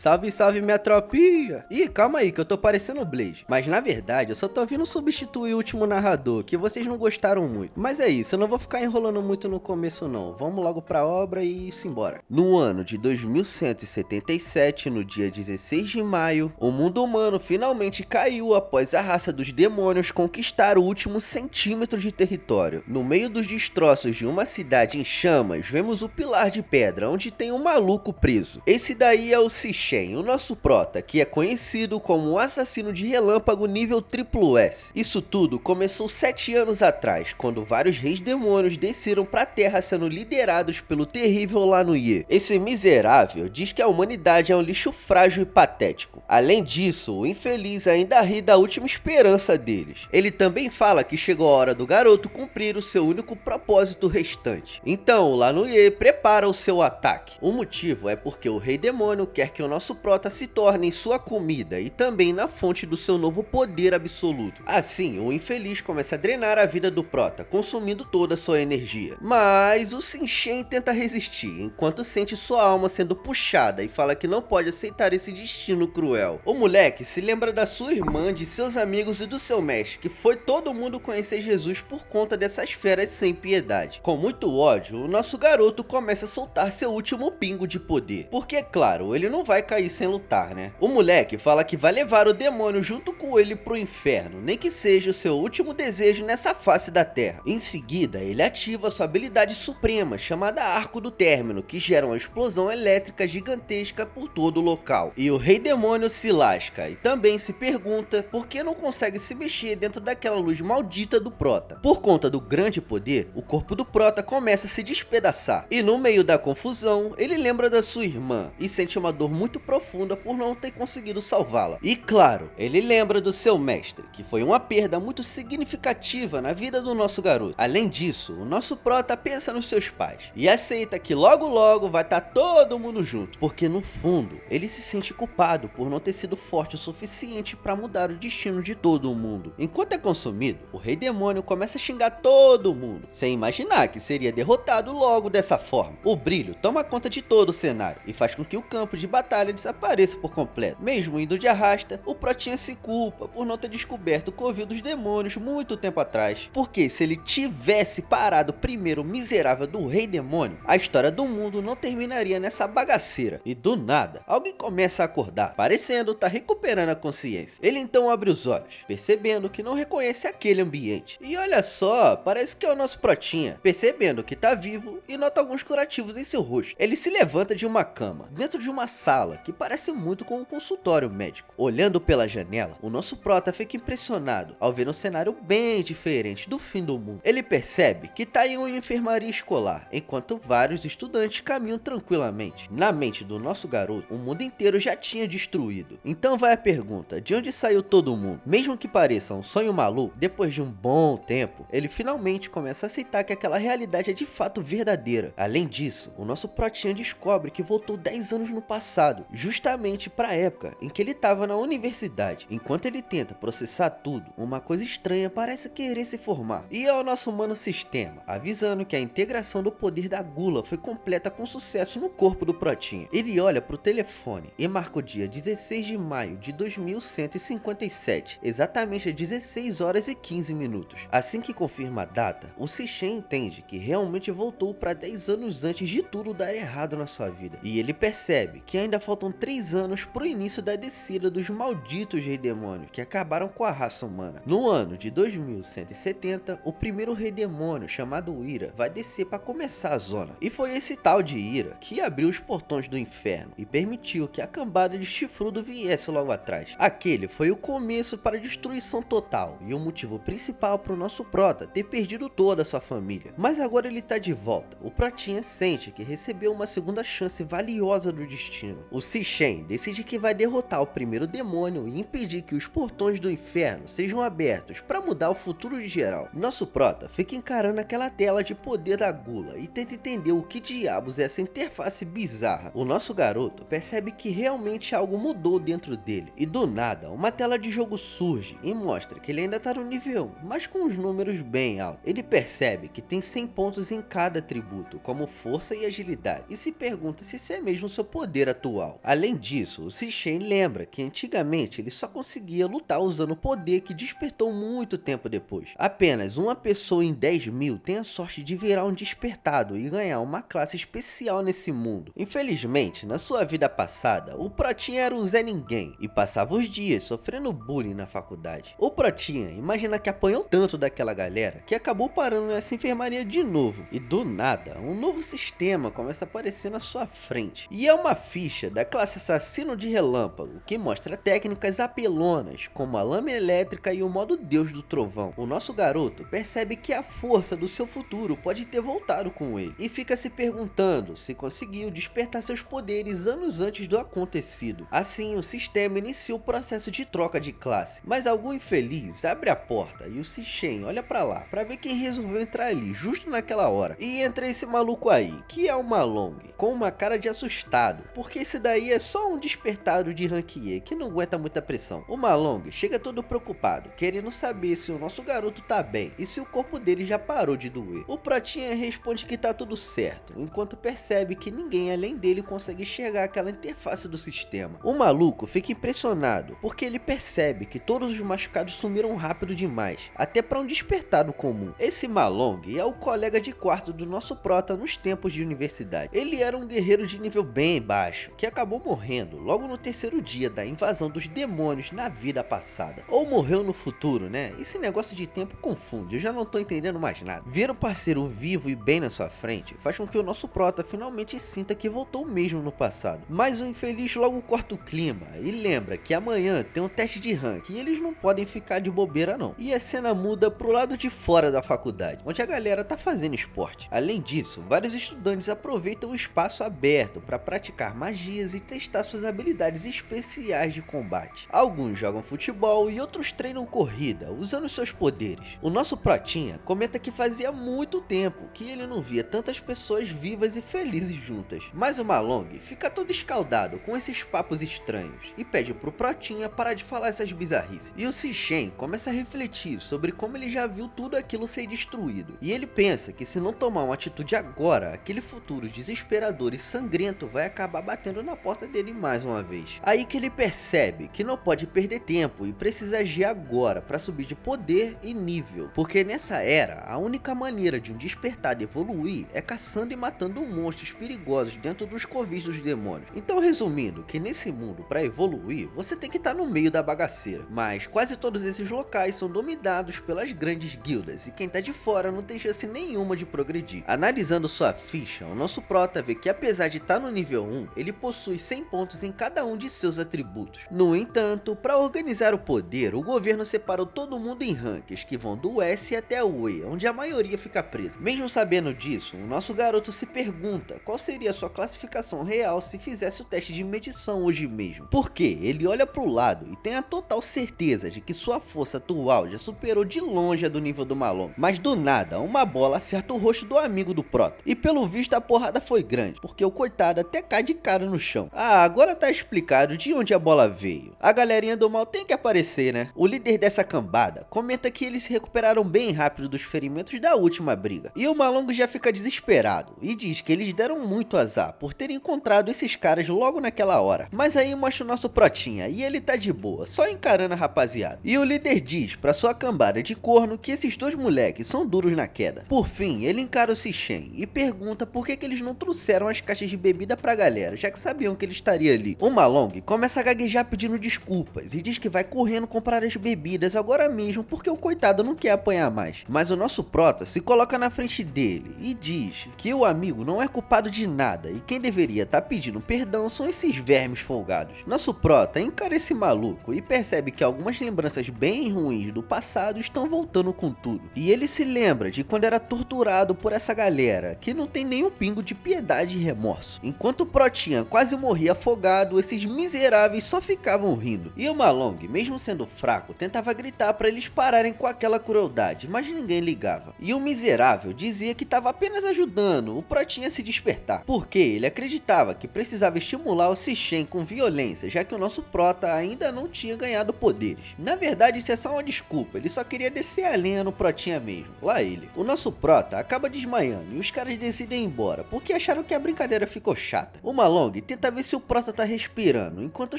Salve, salve minha tropinha! Ih, calma aí que eu tô parecendo o Blaze. Mas na verdade eu só tô vindo substituir o último narrador, que vocês não gostaram muito. Mas é isso, eu não vou ficar enrolando muito no começo não. Vamos logo pra obra e simbora. No ano de 2177, no dia 16 de maio, o mundo humano finalmente caiu após a raça dos demônios conquistar o último centímetro de território. No meio dos destroços de uma cidade em chamas, vemos o pilar de pedra, onde tem um maluco preso. Esse daí é o Sishen, o nosso prota, que é conhecido como um assassino de relâmpago nível SSS. Isso tudo começou 7 anos atrás, quando vários reis demônios desceram pra terra sendo liderados pelo terrível Lanuye. Esse miserável diz que a humanidade é um lixo frágil e patético. Além disso, o infeliz ainda ri da última esperança deles. Ele também fala que chegou a hora do garoto cumprir o seu único propósito restante. Então o Lanuye prepara o seu ataque. O motivo é porque o rei demônio quer que o nosso prota se torne em sua comida e também na fonte do seu novo poder absoluto. Assim, o infeliz começa a drenar a vida do prota, consumindo toda a sua energia. Mas o Sishen tenta resistir, enquanto sente sua alma sendo puxada e fala que não pode aceitar esse destino cruel. O moleque se lembra da sua irmã, de seus amigos e do seu mestre, que foi todo mundo conhecer Jesus por conta dessas feras sem piedade. Com muito ódio, o nosso garoto começa a soltar seu último pingo de poder. Porque, claro, ele não vai cair sem lutar, né? O moleque fala que vai levar o demônio junto com ele pro inferno, nem que seja o seu último desejo nessa face da terra. Em seguida, ele ativa sua habilidade suprema, chamada Arco do Término, que gera uma explosão elétrica gigantesca por todo o local. E o rei demônio se lasca e também se pergunta por que não consegue se mexer dentro daquela luz maldita do prota. Por conta do grande poder, o corpo do prota começa a se despedaçar. E no meio da confusão, ele lembra da sua irmã e sente uma dor muito profunda por não ter conseguido salvá-la. E claro, ele lembra do seu mestre, que foi uma perda muito significativa na vida do nosso garoto. Além disso, o nosso prota pensa nos seus pais e aceita que logo logo vai estar todo mundo junto, porque no fundo, ele se sente culpado por não ter sido forte o suficiente para mudar o destino de todo o mundo. Enquanto é consumido, o rei demônio começa a xingar todo mundo, sem imaginar que seria derrotado logo dessa forma. O brilho toma conta de todo o cenário e faz com que o campo de batalha desapareça por completo. Mesmo indo de arrasta, o protinha se culpa por não ter descoberto o covil dos demônios muito tempo atrás, porque se ele tivesse parado primeiro o miserável do rei demônio, a história do mundo não terminaria nessa bagaceira. E do nada, alguém começa a acordar, parecendo estar recuperando a consciência. Ele então abre os olhos, percebendo que não reconhece aquele ambiente. E olha só, parece que é o nosso protinha, percebendo que tá vivo e nota alguns curativos em seu rosto. Ele se levanta de uma cama, dentro de uma sala que parece muito com um consultório médico. Olhando pela janela, o nosso prota fica impressionado ao ver um cenário bem diferente do fim do mundo. Ele percebe que tá em uma enfermaria escolar, enquanto vários estudantes caminham tranquilamente. Na mente do nosso garoto, o mundo inteiro já tinha destruído. Então vai a pergunta, de onde saiu todo mundo? Mesmo que pareça um sonho maluco, depois de um bom tempo, ele finalmente começa a aceitar que aquela realidade é de fato verdadeira. Além disso, o nosso protinha descobre que voltou 10 anos no passado, justamente para a época em que ele estava na universidade. Enquanto ele tenta processar tudo, uma coisa estranha parece querer se formar. E é o nosso humano sistema, avisando que a integração do poder da gula foi completa com sucesso no corpo do protinha. Ele olha para o telefone e marca o dia 16 de maio de 2157, exatamente às 16 horas e 15 minutos. Assim que confirma a data, o Sishen entende que realmente voltou para 10 anos antes de tudo dar errado na sua vida. E ele percebe que ainda faltam 3 anos pro início da descida dos malditos rei demônio que acabaram com a raça humana. No ano de 2170, o primeiro rei demônio, chamado Ira, vai descer para começar a zona. E foi esse tal de Ira que abriu os portões do inferno e permitiu que a cambada de chifrudo viesse logo atrás. Aquele foi o começo para a destruição total e o motivo principal para o nosso prota ter perdido toda a sua família. Mas agora ele tá de volta. O protinha sente que recebeu uma segunda chance valiosa do destino. O Sishen decide que vai derrotar o primeiro demônio e impedir que os portões do inferno sejam abertos para mudar o futuro de geral. Nosso prota fica encarando aquela tela de poder da gula e tenta entender o que diabos é essa interface bizarra. O nosso garoto percebe que realmente algo mudou dentro dele e do nada uma tela de jogo surge e mostra que ele ainda tá no nível 1, mas com os números bem altos. Ele percebe que tem 100 pontos em cada atributo, como força e agilidade, e se pergunta se isso é mesmo seu poder atual. mal. Além disso, o Sishen lembra que antigamente ele só conseguia lutar usando o poder que despertou muito tempo depois. Apenas uma pessoa em 10.000 tem a sorte de virar um despertado e ganhar uma classe especial nesse mundo. Infelizmente, na sua vida passada, o Protinha era um Zé Ninguém e passava os dias sofrendo bullying na faculdade. O Protinha imagina que apanhou tanto daquela galera que acabou parando nessa enfermaria de novo. E do nada, um novo sistema começa a aparecer na sua frente. E é uma ficha da classe Assassino de Relâmpago, que mostra técnicas apelonas, como a lâmina elétrica e o modo Deus do Trovão. O nosso garoto percebe que a força do seu futuro pode ter voltado com ele, e fica se perguntando se conseguiu despertar seus poderes anos antes do acontecido. Assim, o sistema inicia o processo de troca de classe, mas algum infeliz abre a porta e o Sishen olha pra lá pra ver quem resolveu entrar ali justo naquela hora. E entra esse maluco aí, que é o Malong, com uma cara de assustado, porque esse daí é só um despertado de rank E que não aguenta muita pressão. O Malong chega todo preocupado, querendo saber se o nosso garoto tá bem e se o corpo dele já parou de doer. O Protinha responde que tá tudo certo, enquanto percebe que ninguém além dele consegue enxergar aquela interface do sistema. O maluco fica impressionado, porque ele percebe que todos os machucados sumiram rápido demais, até para um despertado comum. Esse Malong é o colega de quarto do nosso prota nos tempos de universidade. Ele era um guerreiro de nível bem baixo, que acabou morrendo logo no terceiro dia da invasão dos demônios na vida passada. Ou morreu no futuro, né? Esse negócio de tempo confunde, eu já não tô entendendo mais nada. Ver o parceiro vivo e bem na sua frente faz com que o nosso prota finalmente sinta que voltou mesmo no passado. Mas o infeliz logo corta o clima e lembra que amanhã tem um teste de rank e eles não podem ficar de bobeira não. E a cena muda pro lado de fora da faculdade, onde a galera tá fazendo esporte. Além disso, vários estudantes aproveitam o espaço aberto para praticar magias e testar suas habilidades especiais de combate. Alguns jogam futebol e outros treinam corrida, usando seus poderes. O nosso Protinha comenta que fazia muito tempo que ele não via tantas pessoas vivas e felizes juntas. Mas o Malong fica todo escaldado com esses papos estranhos e pede pro Protinha parar de falar essas bizarrices. E o Sishen começa a refletir sobre como ele já viu tudo aquilo ser destruído. E ele pensa que se não tomar uma atitude agora, aquele futuro desesperador e sangrento vai acabar batendo na porta dele mais uma vez. Aí que ele percebe que não pode perder tempo e precisa agir agora para subir de poder e nível, porque nessa era a única maneira de um despertado evoluir é caçando e matando monstros perigosos dentro dos covis dos demônios. Então, resumindo, que nesse mundo para evoluir você tem que estar no meio da bagaceira, mas quase todos esses locais são dominados pelas grandes guildas e quem tá de fora não tem chance nenhuma de progredir. Analisando sua ficha, o nosso prota vê que apesar de estar no nível 1, ele possui 100 pontos em cada um de seus atributos. No entanto, para organizar o poder, o governo separou todo mundo em ranks que vão do S até o E, onde a maioria fica presa. Mesmo sabendo disso, o nosso garoto se pergunta qual seria a sua classificação real se fizesse o teste de medição hoje mesmo. Porque ele olha para o lado e tem a total certeza de que sua força atual já superou de longe a do nível do Malong. Mas do nada, uma bola acerta o rosto do amigo do prota. E pelo visto a porrada foi grande, porque o coitado até cai de cara no chão. Ah, agora tá explicado de onde a bola veio. A galerinha do mal tem que aparecer, né? O líder dessa cambada comenta que eles se recuperaram bem rápido dos ferimentos da última briga. E o Malong já fica desesperado e diz que eles deram muito azar por terem encontrado esses caras logo naquela hora. Mas aí mostra o nosso Protinha e ele tá de boa, só encarando a rapaziada. E o líder diz pra sua cambada de corno que esses dois moleques são duros na queda. Por fim, ele encara o Sishen e pergunta por que eles não trouxeram as caixas de bebida pra galera, já que sabiam que ele estaria ali. O Malong começa a gaguejar pedindo desculpas e diz que vai correndo comprar as bebidas agora mesmo porque o coitado não quer apanhar mais. Mas o nosso prota se coloca na frente dele e diz que o amigo não é culpado de nada e quem deveria estar pedindo perdão são esses vermes folgados. Nosso prota encara esse maluco e percebe que algumas lembranças bem ruins do passado estão voltando com tudo. E ele se lembra de quando era torturado por essa galera que não tem nenhum pingo de piedade e remorso. Enquanto o Protinha quase morria afogado, esses miseráveis só ficavam rindo. E o Malong, mesmo sendo fraco, tentava gritar para eles pararem com aquela crueldade, mas ninguém ligava. E o miserável dizia que estava apenas ajudando o Protinha a se despertar, porque ele acreditava que precisava estimular o Sishen com violência, já que o nosso prota ainda não tinha ganhado poderes. Na verdade, isso é só uma desculpa, ele só queria descer a lenha no Protinha mesmo. Lá ele. O nosso prota acaba desmaiando e os caras decidem ir embora, porque acharam que a brincadeira ficou chata. O Malong tenta tenta ver se o Prota tá respirando, enquanto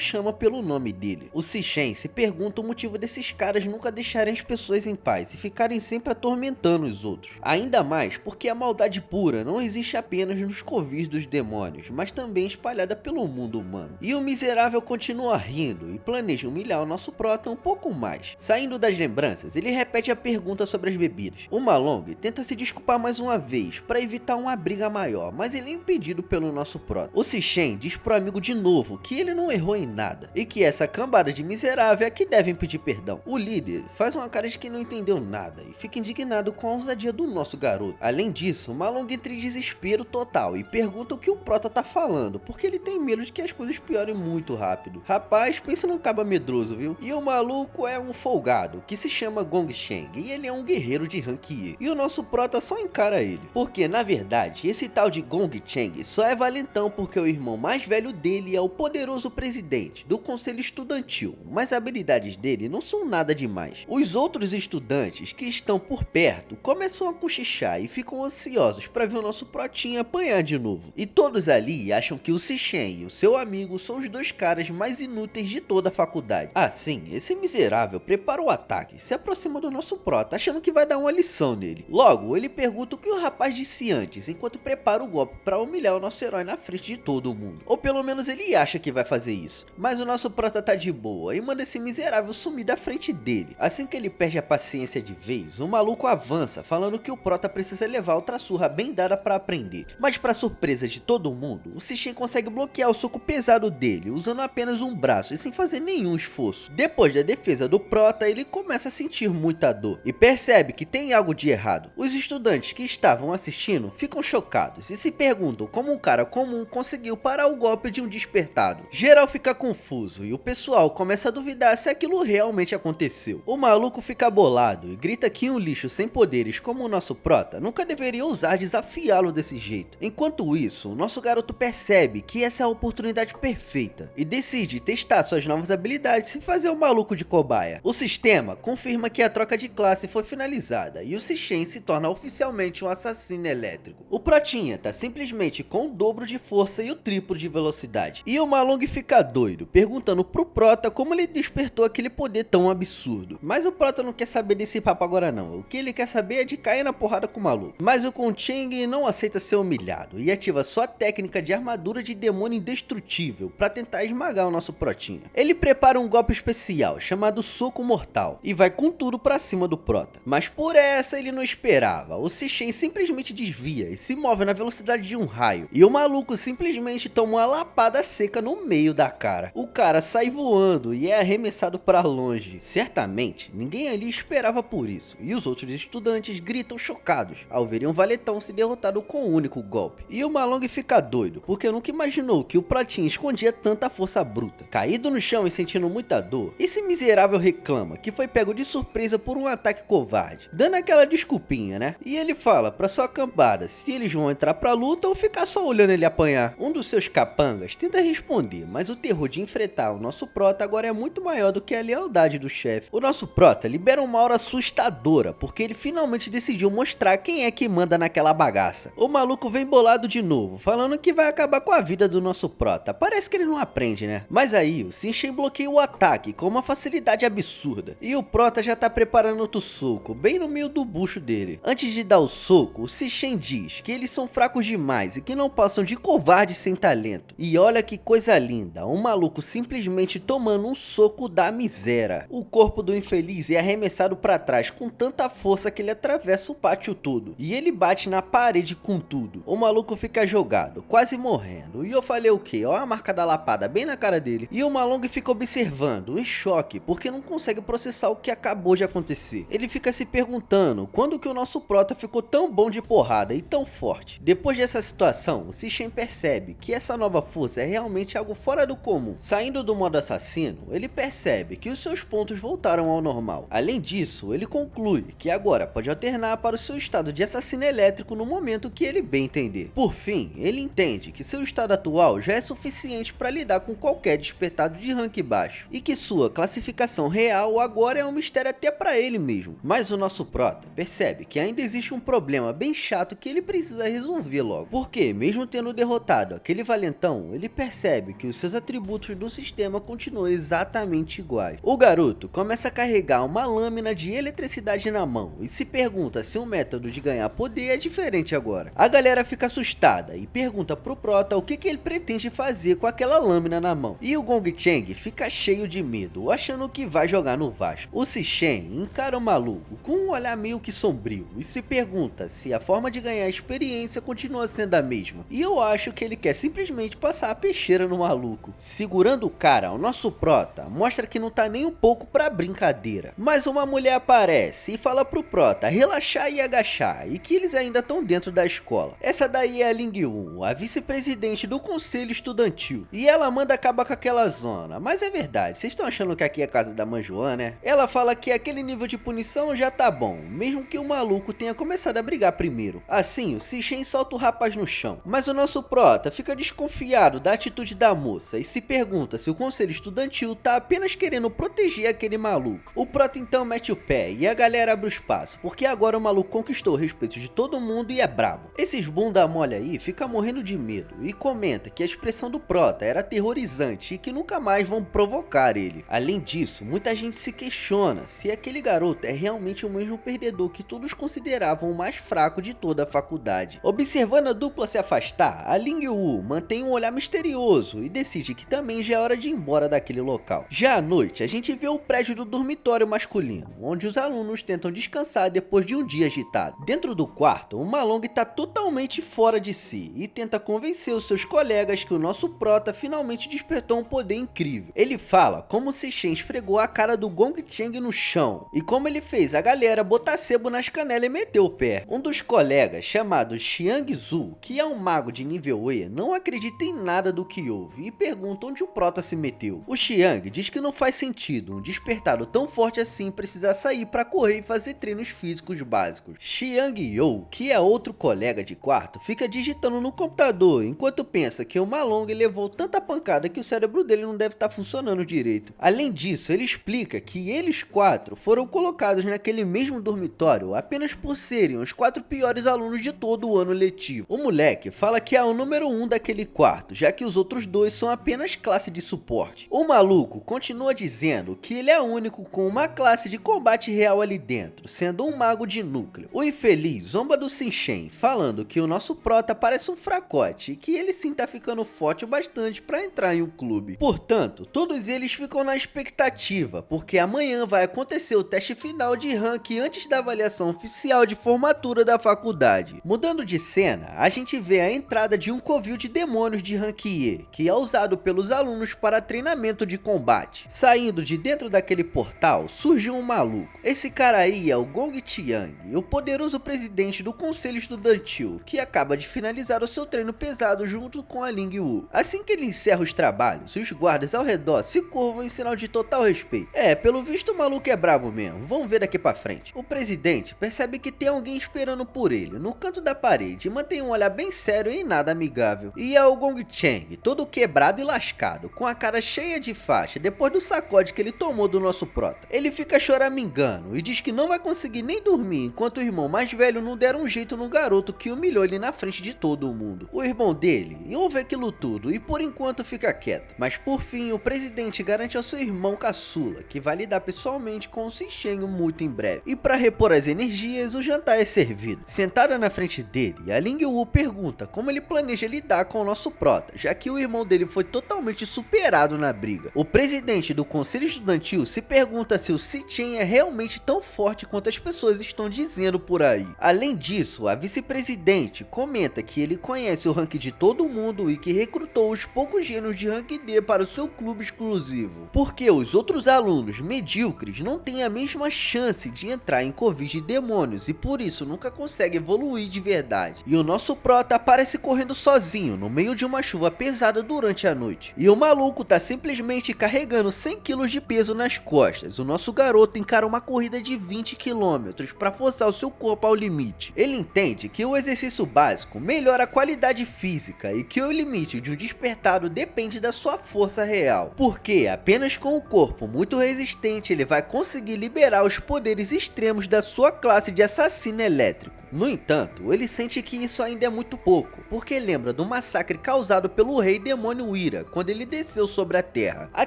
chama pelo nome dele. O Sishen se pergunta o motivo desses caras nunca deixarem as pessoas em paz e ficarem sempre atormentando os outros. Ainda mais porque a maldade pura não existe apenas nos covis dos demônios, mas também espalhada pelo mundo humano. E o miserável continua rindo e planeja humilhar o nosso Prota um pouco mais. Saindo das lembranças, ele repete a pergunta sobre as bebidas. O Malong tenta se desculpar mais uma vez para evitar uma briga maior, mas ele é impedido pelo nosso Prota. O Sishen diz pro amigo de novo que ele não errou em nada e que essa cambada de miserável é que devem pedir perdão. O líder faz uma cara de que não entendeu nada e fica indignado com a ousadia do nosso garoto. Além disso, o Malong entra em desespero total e pergunta o que o Prota tá falando, porque ele tem medo de que as coisas piorem muito rápido. Rapaz, pensa num caba medroso, viu? E o maluco é um folgado, que se chama Gong Sheng, e ele é um guerreiro de rank E. E o nosso Prota só encara ele. Porque, na verdade, esse tal de Gong Sheng só é valentão porque o irmão mais velho dele é o poderoso presidente do conselho estudantil, mas as habilidades dele não são nada demais. Os outros estudantes que estão por perto começam a cochichar e ficam ansiosos para ver o nosso Protinha apanhar de novo. E todos ali acham que o Sishen e o seu amigo são os dois caras mais inúteis de toda a faculdade. Assim, esse miserável prepara o ataque, se aproxima do nosso Prota, achando que vai dar uma lição nele. Logo, ele pergunta o que o rapaz disse antes, enquanto prepara o golpe para humilhar o nosso herói na frente de todo mundo. Ou pelo menos ele acha que vai fazer isso. Mas o nosso Prota tá de boa e manda esse miserável sumir da frente dele. Assim que ele perde a paciência de vez, o maluco avança, falando que o Prota precisa levar outra surra bem dada para aprender. Mas para surpresa de todo mundo, o Sishen consegue bloquear o soco pesado dele, usando apenas um braço e sem fazer nenhum esforço. Depois da defesa do Prota, ele começa a sentir muita dor e percebe que tem algo de errado. Os estudantes que estavam assistindo ficam chocados e se perguntam como um cara comum conseguiu parar o golpe de um despertado. Geral fica confuso e o pessoal começa a duvidar se aquilo realmente aconteceu. O maluco fica bolado e grita que um lixo sem poderes como o nosso Prota nunca deveria ousar desafiá-lo desse jeito. Enquanto isso, o nosso garoto percebe que essa é a oportunidade perfeita e decide testar suas novas habilidades e fazer o maluco de cobaia. O sistema confirma que a troca de classe foi finalizada e o Sishen se torna oficialmente um assassino elétrico. O Protinha tá simplesmente com o dobro de força e o triplo de velocidade. E o Malong fica doido, perguntando pro Prota como ele despertou aquele poder tão absurdo. Mas o Prota não quer saber desse papo agora não, o que ele quer saber é de cair na porrada com o maluco. Mas o Gong Sheng não aceita ser humilhado e ativa sua técnica de armadura de demônio indestrutível para tentar esmagar o nosso Protinha. Ele prepara um golpe especial chamado Soco Mortal e vai com tudo pra cima do Prota. Mas por essa ele não esperava, o Sishen simplesmente desvia e se move na velocidade de um raio, e o maluco simplesmente toma uma lapada seca no meio da cara. O cara sai voando e é arremessado para longe. Certamente, ninguém ali esperava por isso, e os outros estudantes gritam chocados ao verem um valetão se derrotado com um único golpe. E o Malong fica doido, porque nunca imaginou que o Protinha escondia tanta força bruta. Caído no chão e sentindo muita dor, esse miserável reclama que foi pego de surpresa por um ataque covarde, dando aquela desculpinha, né? E ele fala pra sua cambada se eles vão entrar pra luta ou ficar só olhando ele apanhar. Um dos seus capangas tenta responder, mas o terror de enfrentar o nosso Prota agora é muito maior do que a lealdade do chefe. O nosso Prota libera uma aura assustadora, porque ele finalmente decidiu mostrar quem é que manda naquela bagaça. O maluco vem bolado de novo, falando que vai acabar com a vida do nosso Prota. Parece que ele não aprende, né? Mas aí o Sishen bloqueia o ataque com uma facilidade absurda, e o Prota já tá preparando outro soco, bem no meio do bucho dele. Antes de dar o soco, o Sishen diz que eles são fracos demais e que não passam de covardes sem talento. E olha que coisa linda, um maluco simplesmente tomando um soco da miséria. O corpo do infeliz é arremessado para trás com tanta força que ele atravessa o pátio todo, e ele bate na parede com tudo. O maluco fica jogado, quase morrendo, e eu falei o que? Ó a marca da lapada bem na cara dele. E o Malong fica observando, em choque, porque não consegue processar o que acabou de acontecer. Ele fica se perguntando quando que o nosso Prota ficou tão bom de porrada e tão forte. Depois dessa situação, o Sishen percebe que essa nova força é realmente algo fora do comum. Saindo do modo assassino, ele percebe que os seus pontos voltaram ao normal. Além disso, ele conclui que agora pode alternar para o seu estado de assassino elétrico no momento que ele bem entender. Por fim, ele entende que seu estado atual já é suficiente para lidar com qualquer despertado de rank baixo, e que sua classificação real agora é um mistério até para ele mesmo. Mas o nosso Prota percebe que ainda existe um problema bem chato que ele precisa resolver logo, porque mesmo tendo derrotado aquele valentão então, ele percebe que os seus atributos do sistema continuam exatamente iguais. O garoto começa a carregar uma lâmina de eletricidade na mão e se pergunta se o método de ganhar poder é diferente agora. A galera fica assustada e pergunta pro Prota o que ele pretende fazer com aquela lâmina na mão. E o Gong Chang fica cheio de medo, achando que vai jogar no Vasco. O Sishen encara o maluco com um olhar meio que sombrio e se pergunta se a forma de ganhar experiência continua sendo a mesma. E eu acho que ele quer simplesmente passar a peixeira no maluco. Segurando o cara, o nosso Prota mostra que não tá nem um pouco pra brincadeira. Mas uma mulher aparece e fala pro Prota relaxar e agachar, e que eles ainda estão dentro da escola. Essa daí é a Ling Yun, a vice-presidente do conselho estudantil. E ela manda acabar com aquela zona. Mas é verdade, vocês estão achando que aqui é a casa da Manjuan, né? Ela fala que aquele nível de punição já tá bom, mesmo que o maluco tenha começado a brigar primeiro. Assim, o Sishen solta o rapaz no chão. Mas o nosso Prota fica desconfiado da atitude da moça e se pergunta se o conselho estudantil tá apenas querendo proteger aquele maluco. O Prota então mete o pé e a galera abre o espaço, porque agora o maluco conquistou o respeito de todo mundo e é brabo. Esses bunda mole aí fica morrendo de medo e comenta que a expressão do Prota era aterrorizante e que nunca mais vão provocar ele. Além disso, muita gente se questiona se aquele garoto é realmente o mesmo perdedor que todos consideravam o mais fraco de toda a faculdade. Observando a dupla se afastar, a Ling Wu mantém um olhar misterioso e decide que também já é hora de ir embora daquele local. Já à noite, a gente vê o prédio do dormitório masculino, onde os alunos tentam descansar depois de um dia agitado. Dentro do quarto, o Malong está totalmente fora de si e tenta convencer os seus colegas que o nosso Prota finalmente despertou um poder incrível. Ele fala como Sishen esfregou a cara do Gong Chang no chão e como ele fez a galera botar sebo nas canelas e meter o pé. Um dos colegas, chamado Xiang Zhu, que é um mago de nível E, não acredita em nada do que houve e pergunta onde o Prota se meteu. O Xiang diz que não faz sentido um despertado tão forte assim precisar sair para correr e fazer treinos físicos básicos. Xiang You, que é outro colega de quarto, fica digitando no computador enquanto pensa que o Malong levou tanta pancada que o cérebro dele não deve estar funcionando direito. Além disso, ele explica que eles quatro foram colocados naquele mesmo dormitório apenas por serem os 4 piores alunos de todo o ano letivo. O moleque fala que é o número 1 daquele quarto, já que os outros dois são apenas classe de suporte. O maluco continua dizendo que ele é o único com uma classe de combate real ali dentro, sendo um mago de núcleo. O infeliz zomba do Sishen, falando que o nosso Prota parece um fracote e que ele sim tá ficando forte o bastante para entrar em um clube. Portanto, todos eles ficam na expectativa, porque amanhã vai acontecer o teste final de rank antes da avaliação oficial de formatura da faculdade. Mudando de cena, a gente vê a entrada de um covil de demônios de rank E, que é usado pelos alunos para treinamento de combate. Saindo de dentro daquele portal, surge um maluco. Esse cara aí é o Gong Tiang, o poderoso presidente do conselho estudantil, que acaba de finalizar o seu treino pesado junto com a Ling Wu. Assim que ele encerra os trabalhos, os guardas ao redor se curvam em sinal de total respeito. Pelo visto o maluco é brabo mesmo, vamos ver daqui pra frente. O presidente percebe que tem alguém esperando por ele no canto da parede e mantém um olhar bem sério e nada amigável. E é o Gong Chang, todo quebrado e lascado, com a cara cheia de faixa depois do sacode que ele tomou do nosso Prota. Ele fica choramingando e diz que não vai conseguir nem dormir enquanto o irmão mais velho não der um jeito no garoto que humilhou ele na frente de todo mundo. O irmão dele ouve aquilo tudo e por enquanto fica quieto, mas por fim o presidente garante ao seu irmão caçula que vai lidar pessoalmente com o Sishen muito em breve. E para repor as energias, o jantar é servido. Sentada na frente dele, a Ling Wu pergunta como ele planeja lidar com o nosso Prota, já que o irmão dele foi totalmente superado na briga. O presidente do conselho estudantil se pergunta se o Sishen é realmente tão forte quanto as pessoas estão dizendo por aí. Além disso, a vice-presidente comenta que ele conhece o rank de todo mundo e que recrutou os poucos gênios de rank D para o seu clube exclusivo, porque os outros alunos medíocres não têm a mesma chance de entrar em Covid de demônios e por isso nunca consegue evoluir de verdade. E o nosso Prota aparece correndo sozinho no meio de uma chuva pesada durante a noite. E o maluco tá simplesmente carregando 100 kg de peso nas costas. O nosso garoto encara uma corrida de 20 km para forçar o seu corpo ao limite. Ele entende que o exercício básico melhora a qualidade física e que o limite de um despertado depende da sua força real, porque apenas com o corpo muito resistente ele vai conseguir liberar os poderes extremos da sua classe de assassino elétrico. No entanto, ele sente que isso ainda é muito pouco, porque lembra do massacre causado pelo rei demônio Ira quando ele desceu sobre a terra. A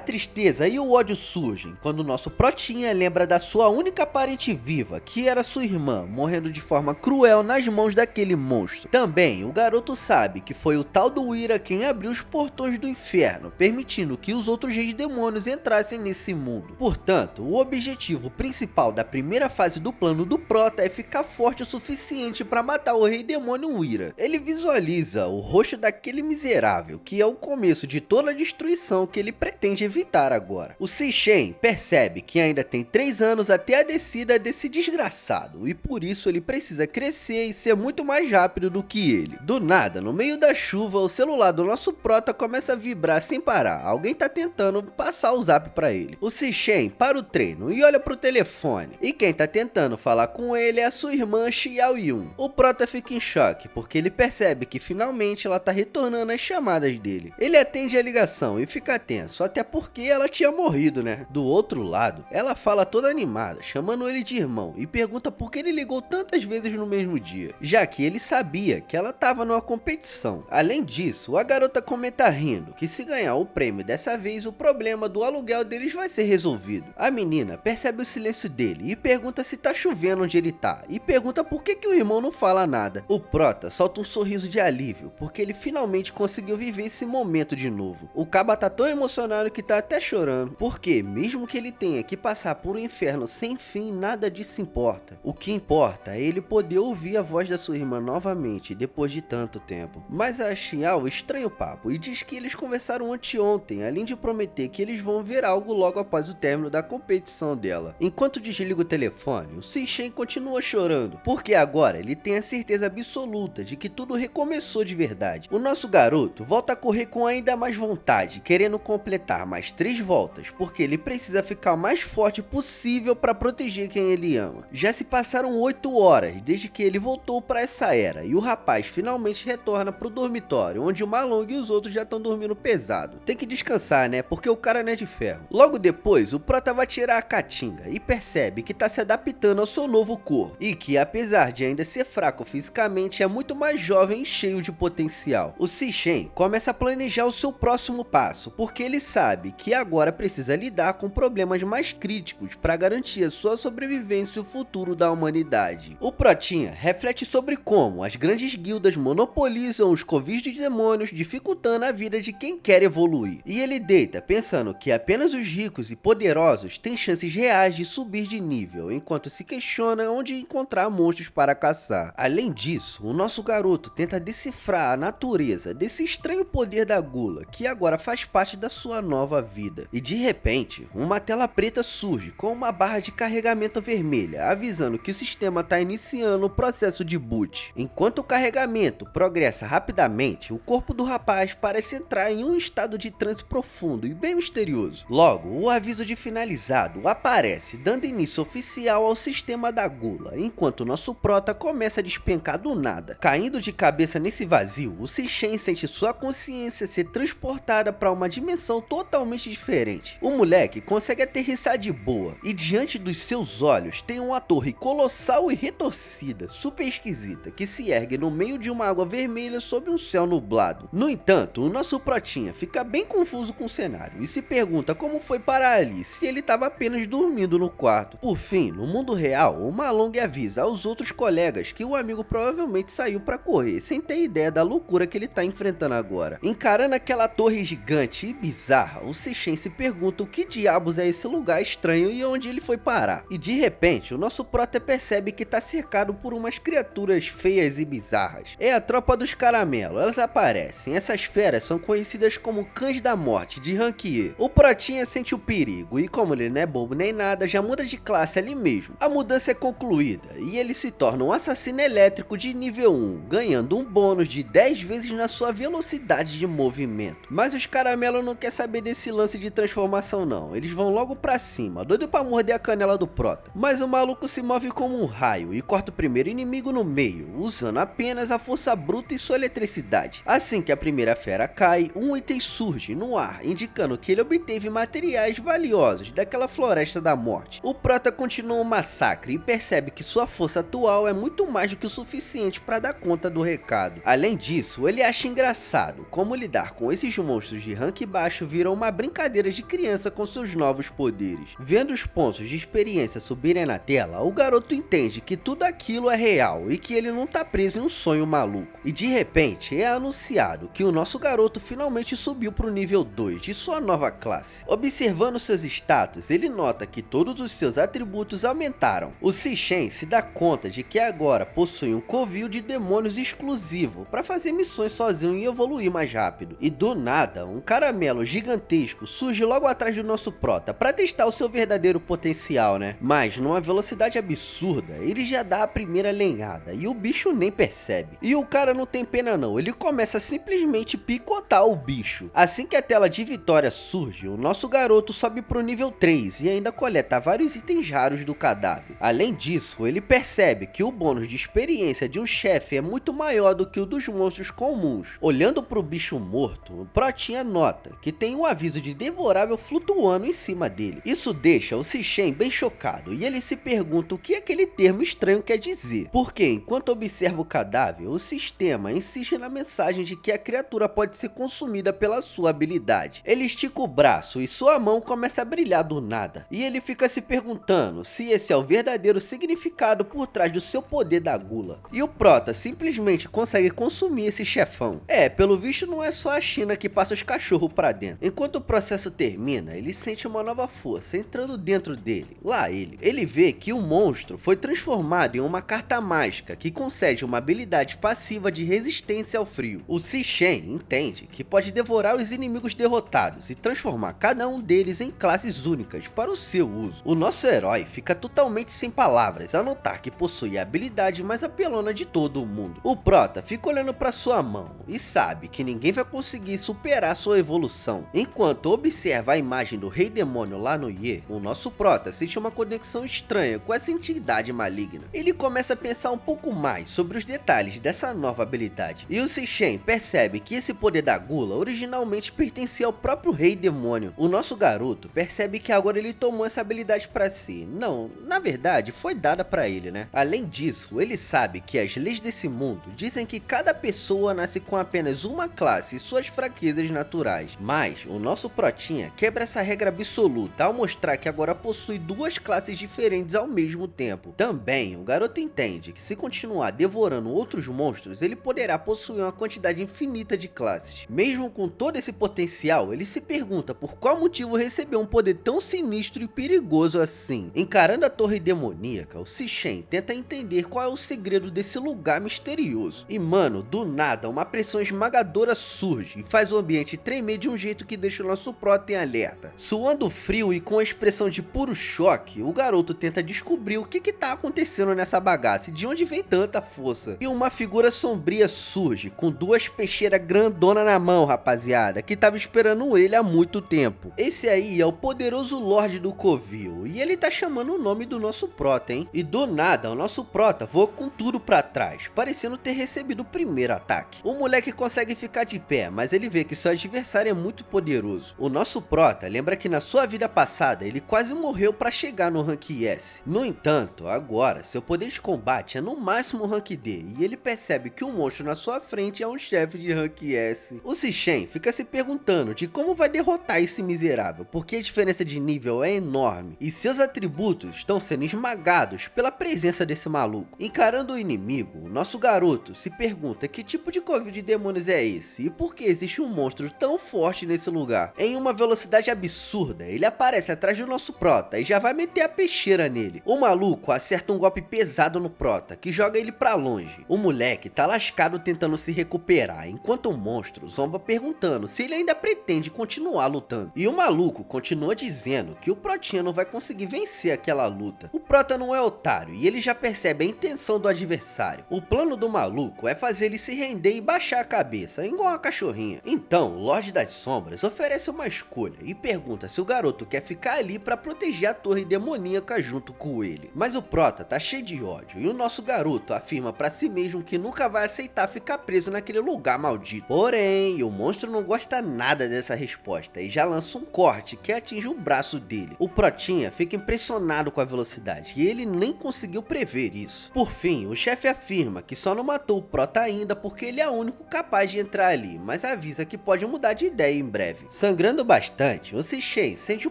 tristeza e o ódio surgem quando nosso protinha lembra da sua única parente viva, que era sua irmã, morrendo de forma cruel nas mãos daquele monstro. Também o garoto sabe que foi o tal do Ira quem abriu os portões do inferno, permitindo que os outros reis demônios entrassem nesse mundo. Portanto, o objetivo principal da primeira fase do plano do Prota é ficar forte o suficiente para matar o rei demônio Ira. Ele visualiza o rosto daquele miserável, que é o começo de toda a destruição que ele pretende evitar agora. O Sishen percebe que ainda tem 3 anos até a descida desse desgraçado, e por isso ele precisa crescer e ser muito mais rápido do que ele. Do nada, no meio da chuva, o celular do nosso Prota começa a vibrar sem parar. Alguém tá tentando passar o zap para ele. O Sishen para o treino e olha pro telefone, e quem tá tentando falar com ele é a sua irmã Xiao Yun. O Prota fica em choque, porque ele percebe que finalmente ela tá retornando as chamadas dele. Ele atende a ligação e fica tenso, até porque ela tinha morrido, né? Do outro lado, ela fala toda animada, chamando ele de irmão, e pergunta por que ele ligou tantas vezes no mesmo dia, já que ele sabia que ela tava numa competição. Além disso, a garota comenta rindo que se ganhar o prêmio dessa vez, o problema do aluguel deles vai ser resolvido. A menina percebe o silêncio dele e pergunta se tá chovendo onde ele tá, e pergunta por que o irmão não fala nada. O Prota solta um sorriso de alívio, porque ele finalmente conseguiu viver esse momento de novo. O Caba tá tão emocionado que tá até chorando, porque mesmo que ele tenha que passar por um inferno sem fim, nada disso importa. O que importa é ele poder ouvir a voz da sua irmã novamente, depois de tanto tempo. Mas a Xiao estranha o papo e diz que eles conversaram anteontem, além de prometer que eles vão ver algo logo após o término da competição dela. Enquanto desliga o telefone, o Sishen continua chorando, porque agora ele tem a certeza absoluta de que tudo recomeçou de verdade. O nosso garoto volta a correr com ainda mais vontade, querendo completar mais 3 voltas, porque ele precisa ficar o mais forte possível para proteger quem ele ama. Já se passaram 8 horas desde que ele voltou para essa era, e o rapaz finalmente retorna pro dormitório, onde o Malong e os outros já estão dormindo pesado. Tem que descansar, né? Porque o cara não é de ferro. Logo depois, o Prota vai tirar a Caatinga e percebe que tá se adaptando ao seu novo corpo, e que apesar de ainda ser fraco fisicamente, é muito mais jovem e cheio de potencial. O Sishen começa a planejar o seu próximo passo, porque ele sabe que agora precisa lidar com problemas mais críticos para garantir a sua sobrevivência e o futuro da humanidade. O Protinha reflete sobre como as grandes guildas monopolizam os covis de demônios, dificultando a vida de quem quer evoluir. E ele deita pensando que apenas os ricos e poderosos têm chances reais de subir de nível, enquanto se questiona onde encontrar monstros para caçar. Além disso, o nosso garoto tenta decifrar a natureza desse estranho poder da gula, que agora faz parte da sua nova vida. E de repente, uma tela preta surge com uma barra de carregamento vermelha, avisando que o sistema está iniciando o processo de boot. Enquanto o carregamento progressa rapidamente, o corpo do rapaz parece entrar em um estado de transe profundo e bem misterioso. Logo, o aviso de finalizado aparece, dando início oficial ao sistema da gula, enquanto nosso Prota começa a despencar do nada. Caindo de cabeça nesse vazio, o Sishen sente sua consciência ser transportada para uma dimensão totalmente diferente. O moleque consegue aterrissar de boa, e diante dos seus olhos tem uma torre colossal e retorcida, super esquisita, que se ergue no meio de uma água vermelha sob um céu nublado. No entanto, o nosso Protinha fica bem confuso com o cenário e se pergunta como foi parar ali, se ele estava apenas dormindo no quarto. Por fim, no mundo real, o Malong avisa aos outros colegas que o amigo provavelmente saiu para correr, sem ter ideia da loucura que ele está enfrentando agora. Encarando aquela torre gigante e bizarra, o Sishen se pergunta o que diabos é esse lugar estranho e onde ele foi parar. E de repente, o nosso Prota percebe que está cercado por umas criaturas feias e bizarras. É a tropa dos caramelos, elas aparecem. Essas feras são conhecidas como cães da morte de Ranquier. O Protinha sente o perigo e, como ele não é bobo nem nada, já muda de classe ali mesmo. A mudança é concluída e ele se torna um assassino elétrico de nível 1, ganhando um bônus de 10 vezes na sua velocidade de movimento. Mas os caramelos não querem saber desse lance de transformação não, eles vão logo pra cima, doido pra morder a canela do Prota. Mas o maluco se move como um raio e corta o primeiro inimigo no meio, usando apenas a força bruta e sua eletricidade. Assim que a primeira fera cai, um item surge no ar, indicando que ele obteve materiais valiosos daquela floresta da morte. O Prota continua o massacre e percebe que sua força atual é muito mais do que o suficiente para dar conta do recado. Além disso, ele acha engraçado como lidar com esses monstros de rank baixo virou uma brincadeira de criança com seus novos poderes. Vendo os pontos de experiência subirem na tela, o garoto entende que tudo aquilo é real e que ele não tá preso em um sonho maluco. E de repente é anunciado que o nosso garoto finalmente subiu para o nível 2 de sua nova classe. Observando seus status, ele nota que todos os seus atributos aumentaram. O Sishen se dá conta de que agora possui um covil de demônios exclusivo para fazer missões sozinho e evoluir mais rápido. E do nada, um caramelo gigantesco surge logo atrás do nosso prota para testar o seu verdadeiro potencial, né? Mas numa velocidade absurda, ele já dá a primeira lenhada e o bicho nem percebe. E o cara não tem pena não, ele começa a simplesmente picotar o bicho. Assim que a tela de vitória surge, o nosso garoto sobe pro nível 3 e ainda coleta vários itens raros do cadáver. Além disso, ele percebe que o bônus de experiência de um chefe é muito maior do que o dos monstros comuns. Olhando pro bicho morto, o Protinha nota que tem um aviso de devorável flutuando em cima dele. Isso deixa o Sishen bem chocado e ele se pergunta o que aquele termo estranho quer dizer. Porque enquanto observa o cadáver, o sistema insiste na mensagem de que a criatura pode ser consumida pela sua habilidade. Ele estica o braço e sua mão começa a brilhar do nada. E ele fica se perguntando se esse é o verdadeiro significado por trás do seu poder da gula. E o Prota simplesmente consegue consumir esse chefão. Pelo visto não é só a China que passa os cachorros pra dentro. Enquanto o processo termina, ele sente uma nova força entrando dentro dele. Lá ele vê que o monstro foi transformado em uma carta mágica que concede uma habilidade passiva de resistência ao frio. O Sishen entende que pode devorar os inimigos derrotados e transformar cada um deles em classes únicas para o seu uso. O nosso herói fica totalmente sem palavras ao notar que possui a habilidade mais apelona de todo o mundo. O Prota fica olhando para sua mão e sabe que ninguém vai conseguir superar sua evolução. Enquanto observa a imagem do Rei Demônio lá no Ye, o nosso Prota sente uma conexão estranha com essa entidade maligna. Ele começa a pensar um pouco mais sobre os detalhes dessa nova habilidade. E o Sishen percebe que esse poder da gula originalmente pertencia ao próprio Rei Demônio. O nosso garoto percebe que agora ele tomou essa habilidade para si. Não, na verdade foi dada para ele, né? Além disso, ele sabe que as leis desse mundo dizem que cada pessoa nasce com apenas uma classe e suas fraquezas naturais. Mas o nosso Protinha quebra essa regra absoluta ao mostrar que agora possui duas classes diferentes ao mesmo tempo. Também o garoto entende que se continuar devorando outros monstros, ele poderá possuir uma quantidade infinita de classes. Mesmo com todo esse potencial, ele se pergunta por qual motivo recebeu um poder tão sinistro e perigoso assim. Encarando a torre demoníaca, o Sishen tenta entender qual é o segredo desse lugar misterioso. E mano, do nada, uma pressão esmagadora surge e faz o ambiente tremer de um jeito que deixa o nosso Prota em alerta. Suando frio e com a expressão de puro choque, o garoto tenta descobrir o que tá acontecendo nessa bagaça e de onde vem tanta força. E uma figura sombria surge, com duas peixeiras grandona na mão, rapaziada, que tava esperando ele há muito tempo. Esse aí é o poderoso Lorde do Covil, e ele tá chamando o nome do nosso Prota, hein? E do nada, o nosso Prota voa com tudo pra trás, parecendo ter recebido o primeiro ataque. O moleque consegue ficar de pé, mas ele vê que seu adversário é muito poderoso. O nosso Prota lembra que na sua vida passada, ele quase morreu pra chegar no Rank S. No entanto, agora, seu poder de combate é no máximo Rank D, e ele percebe que o monstro na sua frente é um chefe de Rank S. O Sishen fica se perguntando de como vai derrotar esse miserável, porque a diferença de nível é enorme, e seus atributos estão sendo esmagados pela presença desse maluco. Encarando o inimigo, o nosso garoto se pergunta que tipo de covil de demônios é esse, e por que existe um monstro tão forte nesse lugar. Em uma velocidade absurda, ele aparece atrás do nosso Prota e já vai meter a peixeira nele. O maluco acerta um golpe pesado no Prota, que joga ele pra longe. O moleque tá lascado tentando se recuperar, enquanto o monstro zomba perguntando se ele ainda pretende continuar lutando. E o maluco continua dizendo que o Protinha não vai conseguir vencer aquela luta. O Prota não é otário e ele já percebe a intenção do adversário. O plano do maluco é fazer ele se render e baixar a cabeça, igual uma cachorrinha. Então, o Lorde das Sombras oferece uma escolha e pergunta se o garoto quer ficar ali pra proteger a torre demoníaca junto com ele. Mas o Prota tá cheio de ódio e o nosso garoto afirma pra si mesmo que nunca vai aceitar ficar preso naquele lugar maldito. Porém, o monstro não gosta nada dessa resposta e já lança um corte que atinge o braço dele. O Protinha fica impressionado com a velocidade e ele nem conseguiu prever isso. isso. Por fim, o chefe afirma que só não matou o Prota ainda porque ele é o único capaz de entrar ali, mas avisa que pode mudar de ideia em breve. Sangrando bastante, o Sishen sente o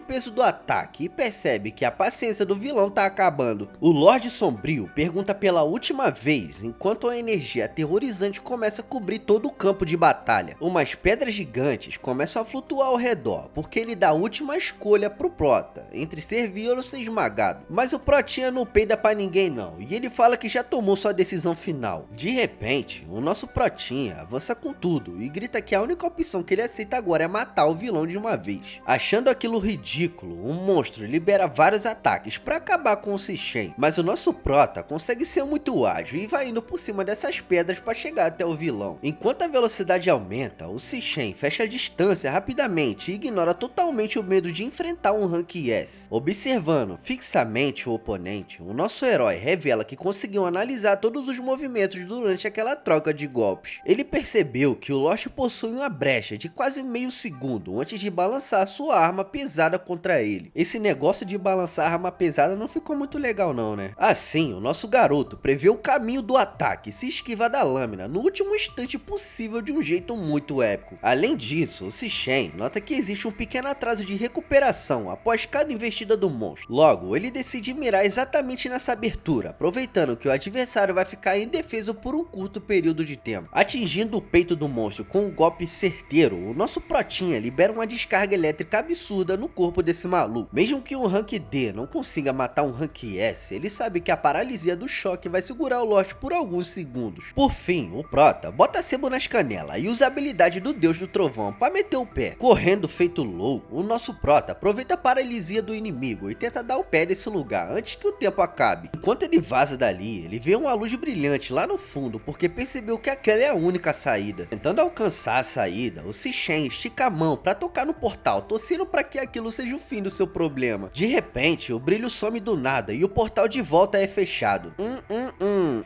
peso do ataque e percebe que a paciência do vilão tá acabando. O Lorde Sombrio pergunta pela última vez, enquanto a energia aterrorizante começa a cobrir todo o campo de batalha. Umas pedras gigantes começam a flutuar ao redor, porque ele dá a última escolha pro Prota, entre ser vivo ou ser esmagado. Mas o Protinha não peida pra ninguém não, e ele fala que já tomou sua decisão final. De repente, o nosso Protinha avança com tudo e grita que a única opção que ele aceita agora é matar o vilão de uma vez. Achando aquilo ridículo, o monstro libera vários ataques pra acabar com o Sishen, mas o nosso Prota consegue ser muito ágil e vai indo por cima dessas pedras pra chegar até o vilão. Enquanto a velocidade aumenta, o Sishen fecha a distância rapidamente e ignora totalmente o medo de enfrentar um Rank S. Observando fixamente o oponente, o nosso herói revela que conseguiu analisar todos os movimentos durante aquela troca de golpes. Ele percebeu que o Lost possui uma brecha de quase meio segundo antes de balançar sua arma pesada contra ele. Esse negócio de balançar a arma pesada não ficou muito legal não, né? Assim, o nosso garoto prevê o caminho do ataque e se esquiva da lâmina no último instante possível de um jeito muito épico. Além disso, o Sishen nota que existe um pequeno atraso de recuperação após cada investida do monstro. Logo, ele decide mirar exatamente nessa abertura, aproveitando que o adversário vai ficar indefeso por um curto período de tempo. Atingindo o peito do monstro com um golpe certeiro, o nosso Protinha libera uma descarga elétrica absurda no corpo desse maluco. Mesmo que um Rank D não consiga matar um Rank S, ele sabe que a paralisia do choque vai segurar o Lost por alguns segundos. Por fim, o Prota bota sebo nas canelas e usa a habilidade do Deus do Trovão para meter o pé. Correndo feito louco, o nosso Prota aproveita a paralisia do inimigo e tenta dar o pé desse lugar antes que o tempo acabe. Enquanto ele vaza dali, ele vê uma luz brilhante lá no fundo porque percebeu que aquela é a única saída. Tentando alcançar a saída, o Sishen estica a mão para tocar no portal, torcendo para que aquilo seja o fim do seu problema. De repente, o brilho some do nada e o portal de volta é fechado.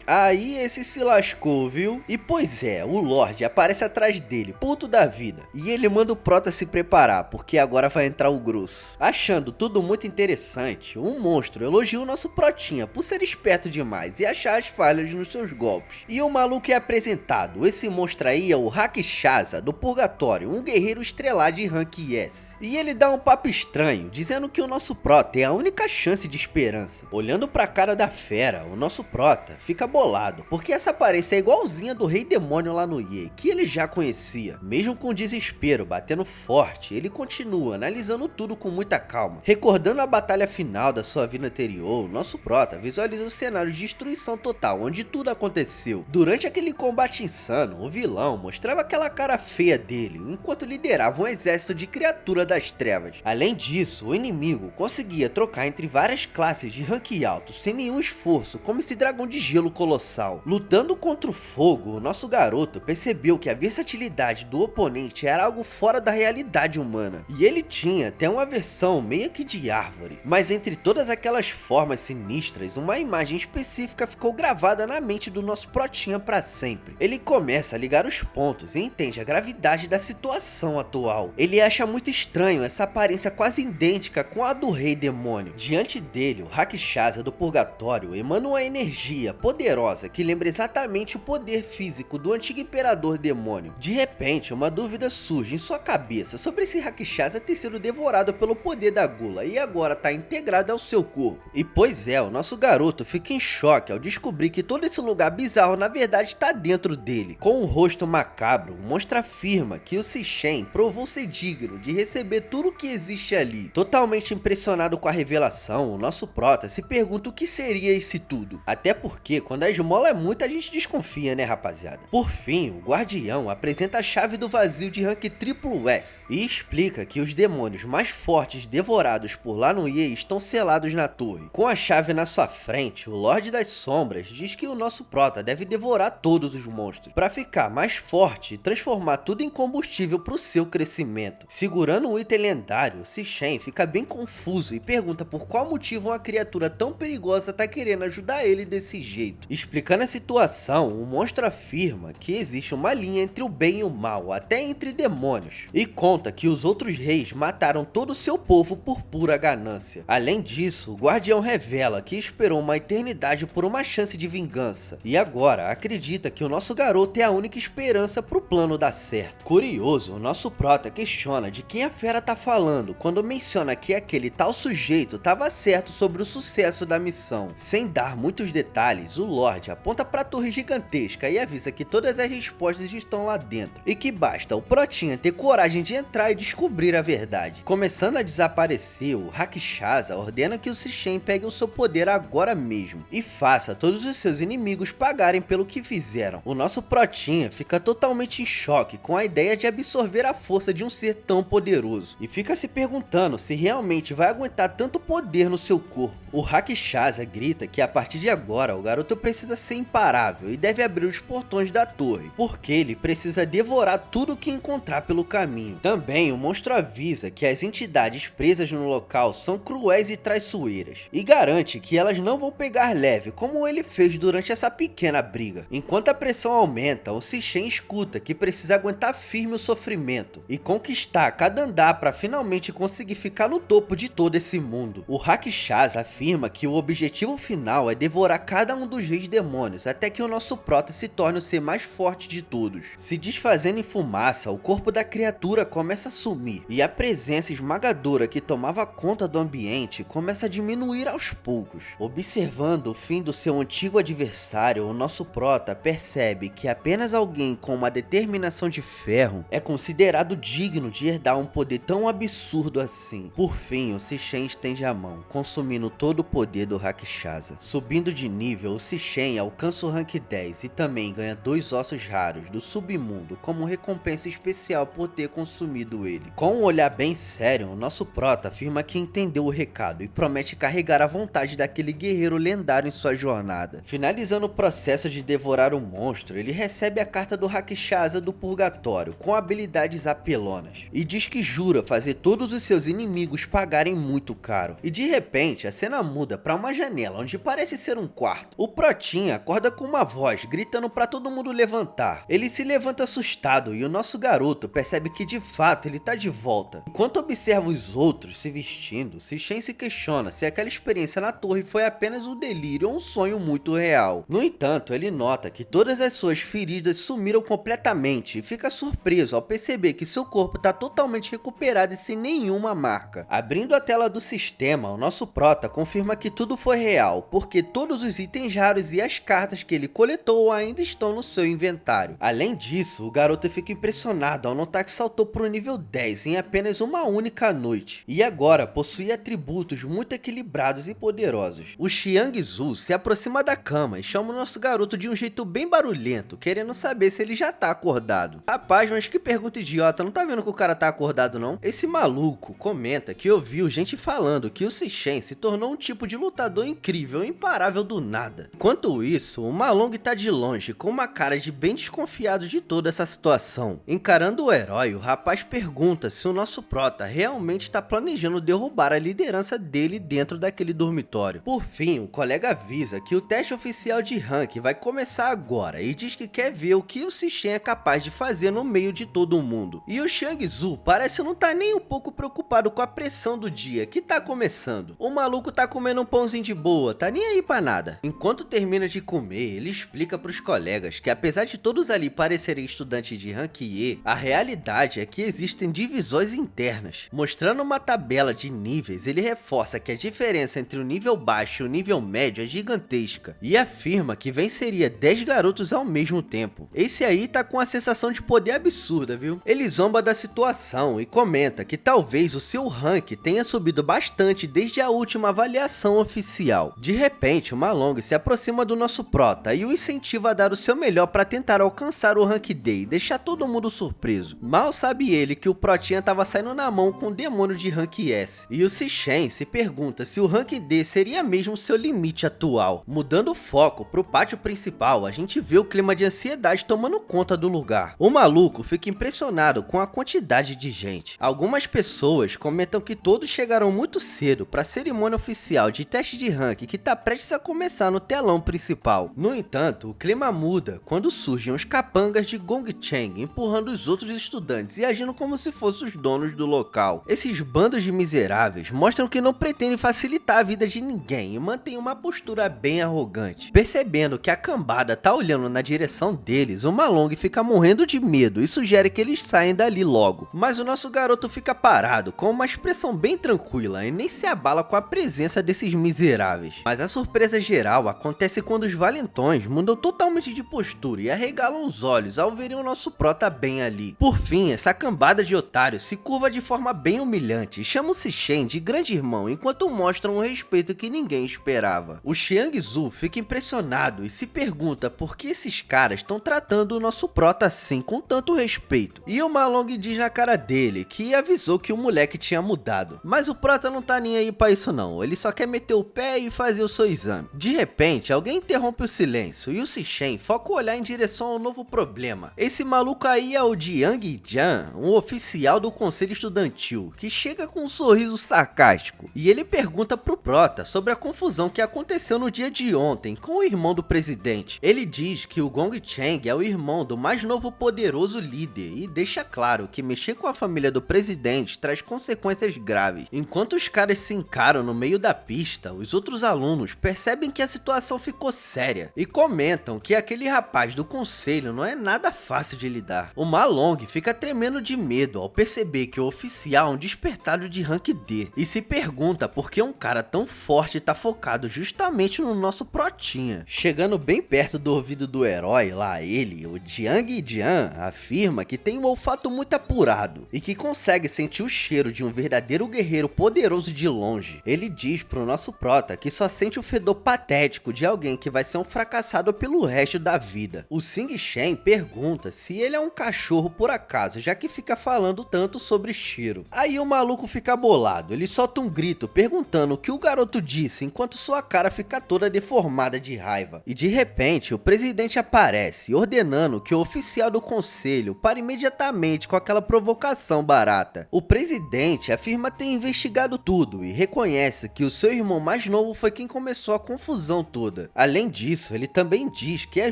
Aí esse se lascou, viu? E pois é, o Lorde aparece atrás dele, puto da vida, e ele manda o Prota se preparar, porque agora vai entrar o grosso. Achando tudo muito interessante, um monstro elogia o nosso Protinha por ser esperto demais e achar as falhas nos seus golpes. E o maluco é apresentado, esse monstro aí é o Rakshasa do Purgatório, um guerreiro estrelar de Rank S. E ele dá um papo estranho, dizendo que o nosso Prota é a única chance de esperança. Olhando pra cara da fera, o nosso Prota fica bolado, porque essa aparência é igualzinha do Rei Demônio lá no Ye, que ele já conhecia. Mesmo com desespero batendo forte, ele continua analisando tudo com muita calma. Recordando a batalha final da sua vida anterior, o nosso Prota visualiza o cenário de destruição total, onde tudo aconteceu. Durante aquele combate insano, o vilão mostrava aquela cara feia dele, enquanto liderava um exército de criatura das trevas. Além disso, o inimigo conseguia trocar entre várias classes de rank alto sem nenhum esforço, como esse dragão de gelo colossal. Lutando contra o fogo, o nosso garoto percebeu que a versatilidade do oponente era algo fora da realidade humana, e ele tinha até uma versão meio que de árvore. Mas entre todas aquelas formas sinistras, uma imagem específica ficou gravada na mente do nosso Protinha para sempre. Ele começa a ligar os pontos e entende a gravidade da situação atual. Ele acha muito estranho essa aparência quase idêntica com a do Rei Demônio. Diante dele, o Rakshasa do Purgatório emana uma energia poderosa que lembra exatamente o poder físico do antigo Imperador Demônio. De repente, uma dúvida surge em sua cabeça sobre esse Rakshasa ter sido devorado pelo poder da gula e agora está integrado ao seu corpo. E pois é, o nosso garoto fica em choque ao descobrir que todo esse lugar bizarro na verdade está dentro dele. Com um rosto macabro, o monstro afirma que o Sishen provou ser digno de receber tudo o que existe ali. Totalmente impressionado com a revelação, o nosso Prota se pergunta o que seria esse tudo. Até porque quando a esmola é muita a gente desconfia, né rapaziada? Por fim, o guardião apresenta a chave do vazio de rank triplo S e explica que os demônios mais fortes devorados por lá no Ye estão selados na torre. Com a chave na sua frente, o Lorde das Sombras diz que o nosso Prota deve devorar todos os monstros para ficar mais forte e transformar tudo em combustível para o seu crescimento. Segurando um item lendário, Sishen fica bem confuso e pergunta por qual motivo uma criatura tão perigosa tá querendo ajudar ele desse jeito. jeito. Explicando a situação, o monstro afirma que existe uma linha entre o bem e o mal, até entre demônios, e conta que os outros reis mataram todo o seu povo por pura ganância. Além disso, o guardião revela que esperou uma eternidade por uma chance de vingança, e agora acredita que o nosso garoto é a única esperança pro plano dar certo. Curioso, o nosso prota questiona de quem a fera tá falando quando menciona que aquele tal sujeito tava certo sobre o sucesso da missão. Sem dar muitos detalhes, o Lorde aponta pra torre gigantesca e avisa que todas as respostas estão lá dentro, e que basta o protinha ter coragem de entrar e descobrir a verdade. Começando a desaparecer, o Rakshasa ordena que o Sishen pegue o seu poder agora mesmo, e faça todos os seus inimigos pagarem pelo que fizeram. O nosso protinha fica totalmente em choque com a ideia de absorver a força de um ser tão poderoso, e fica se perguntando se realmente vai aguentar tanto poder no seu corpo. O Rakshasa grita que a partir de agora o garoto precisa ser imparável e deve abrir os portões da torre, porque ele precisa devorar tudo o que encontrar pelo caminho. Também o monstro avisa que as entidades presas no local são cruéis e traiçoeiras, e garante que elas não vão pegar leve como ele fez durante essa pequena briga. Enquanto a pressão aumenta, o Sishen escuta que precisa aguentar firme o sofrimento e conquistar cada andar para finalmente conseguir ficar no topo de todo esse mundo. O Rakshasa afirma que o objetivo final é devorar cada um dos reis demônios até que o nosso prota se torne o ser mais forte de todos. Se desfazendo em fumaça, o corpo da criatura começa a sumir e a presença esmagadora que tomava conta do ambiente começa a diminuir aos poucos. Observando o fim do seu antigo adversário, o nosso prota percebe que apenas alguém com uma determinação de ferro é considerado digno de herdar um poder tão absurdo assim. Por fim, o Sishen estende a mão, consumindo todo o poder do Rakshasa. Subindo de nível, o Sishen alcança o rank 10 e também ganha 2 ossos raros do submundo como recompensa especial por ter consumido ele. Com um olhar bem sério, o nosso prota afirma que entendeu o recado e promete carregar a vontade daquele guerreiro lendário em sua jornada. Finalizando o processo de devorar o monstro, ele recebe a carta do Rakshasa do Purgatório com habilidades apelonas e diz que jura fazer todos os seus inimigos pagarem muito caro. E de repente a cena muda para uma janela onde parece ser um quarto. O protinha acorda com uma voz gritando para todo mundo levantar. Ele se levanta assustado e o nosso garoto percebe que de fato ele tá de volta. Enquanto observa os outros se vestindo, Sishen se questiona se aquela experiência na torre foi apenas um delírio ou um sonho muito real. No entanto, ele nota que todas as suas feridas sumiram completamente e fica surpreso ao perceber que seu corpo está totalmente recuperado e sem nenhuma marca. Abrindo a tela do sistema, o nosso prota confirma que tudo foi real, porque todos os itens raros e as cartas que ele coletou ainda estão no seu inventário. Além disso, o garoto fica impressionado ao notar que saltou para o nível 10 em apenas uma única noite, e agora possui atributos muito equilibrados e poderosos. O Xiangzu se aproxima da cama e chama o nosso garoto de um jeito bem barulhento, querendo saber se ele já tá acordado. Rapaz, mas que pergunta idiota, não tá vendo que o cara tá acordado não? Esse maluco comenta que ouviu gente falando que o Sishen se tornou um tipo de lutador incrível e imparável do nada. Enquanto isso, o Malong tá de longe com uma cara de bem desconfiado de toda essa situação. Encarando o herói, o rapaz pergunta se o nosso prota realmente está planejando derrubar a liderança dele dentro daquele dormitório. Por fim, o colega avisa que o teste oficial de rank vai começar agora e diz que quer ver o que o Sishen é capaz de fazer no meio de todo mundo. E o Xiangzu parece não tá nem um pouco preocupado com a pressão do dia que tá começando. O maluco tá comendo um pãozinho de boa, tá nem aí pra nada. Enquanto termina de comer, ele explica pros colegas que apesar de todos ali parecerem estudantes de rank E, a realidade é que existem divisões internas. Mostrando uma tabela de níveis, ele reforça que a diferença entre o nível baixo e o nível médio é gigantesca, e afirma que venceria 10 garotos ao mesmo tempo. Esse aí tá com a sensação de poder absurda, viu? Ele zomba da situação e comenta que talvez o seu rank tenha subido bastante desde a última avaliação oficial. De repente, o Malong se aproxima do nosso prota e o incentiva a dar o seu melhor para tentar alcançar o rank D e deixar todo mundo surpreso. Mal sabe ele que o protinha tava saindo na mão com um demônio de rank S, e o Sishen se pergunta se o rank D seria mesmo seu limite atual. Mudando o foco pro pátio principal, a gente vê o clima de ansiedade tomando conta do lugar. O maluco fica impressionado com a quantidade de gente. Algumas pessoas comentam que todos chegaram muito cedo para a cerimônia oficial de teste de rank que tá prestes a começar no telão salão principal. No entanto, o clima muda quando surgem os capangas de Gong Chang empurrando os outros estudantes e agindo como se fossem os donos do local. Esses bandos de miseráveis mostram que não pretendem facilitar a vida de ninguém e mantêm uma postura bem arrogante. Percebendo que a cambada tá olhando na direção deles, o Ma Long fica morrendo de medo e sugere que eles saiam dali logo. Mas o nosso garoto fica parado, com uma expressão bem tranquila e nem se abala com a presença desses miseráveis. Mas a surpresa geral acontece quando os valentões mudam totalmente de postura e arregalam os olhos ao verem o nosso prota bem ali. Por fim, essa cambada de otários se curva de forma bem humilhante e chama o Sishen de grande irmão enquanto mostram um respeito que ninguém esperava. O Xiang Zu fica impressionado e se pergunta por que esses caras estão tratando o nosso prota assim com tanto respeito. E o Ma Long diz na cara dele que avisou que o moleque tinha mudado. Mas o prota não tá nem aí pra isso não, ele só quer meter o pé e fazer o seu exame. De repente, alguém interrompe o silêncio e o Sishen foca o olhar em direção ao novo problema. Esse maluco aí é o Jiang Jian, um oficial do conselho estudantil, que chega com um sorriso sarcástico. E ele pergunta pro prota sobre a confusão que aconteceu no dia de ontem com o irmão do presidente. Ele diz que o Gong Chang é o irmão do mais novo poderoso líder e deixa claro que mexer com a família do presidente traz consequências graves. Enquanto os caras se encaram no meio da pista, os outros alunos percebem que a situação ficou séria e comentam que aquele rapaz do conselho não é nada fácil de lidar. O Ma Long fica tremendo de medo ao perceber que o oficial é um despertado de rank D e se pergunta por que um cara tão forte tá focado justamente no nosso protinha. Chegando bem perto do ouvido do herói, lá ele, o Jiang Jian, afirma que tem um olfato muito apurado e que consegue sentir o cheiro de um verdadeiro guerreiro poderoso de longe. Ele diz pro nosso prota que só sente o fedor patético de alguém que vai ser um fracassado pelo resto da vida. O Sing Shen pergunta se ele é um cachorro por acaso, já que fica falando tanto sobre cheiro. Aí o maluco fica bolado, ele solta um grito perguntando o que o garoto disse enquanto sua cara fica toda deformada de raiva. E de repente o presidente aparece ordenando que o oficial do conselho pare imediatamente com aquela provocação barata. O presidente afirma ter investigado tudo e reconhece que o seu irmão mais novo foi quem começou a confusão toda. Além disso, ele também diz que é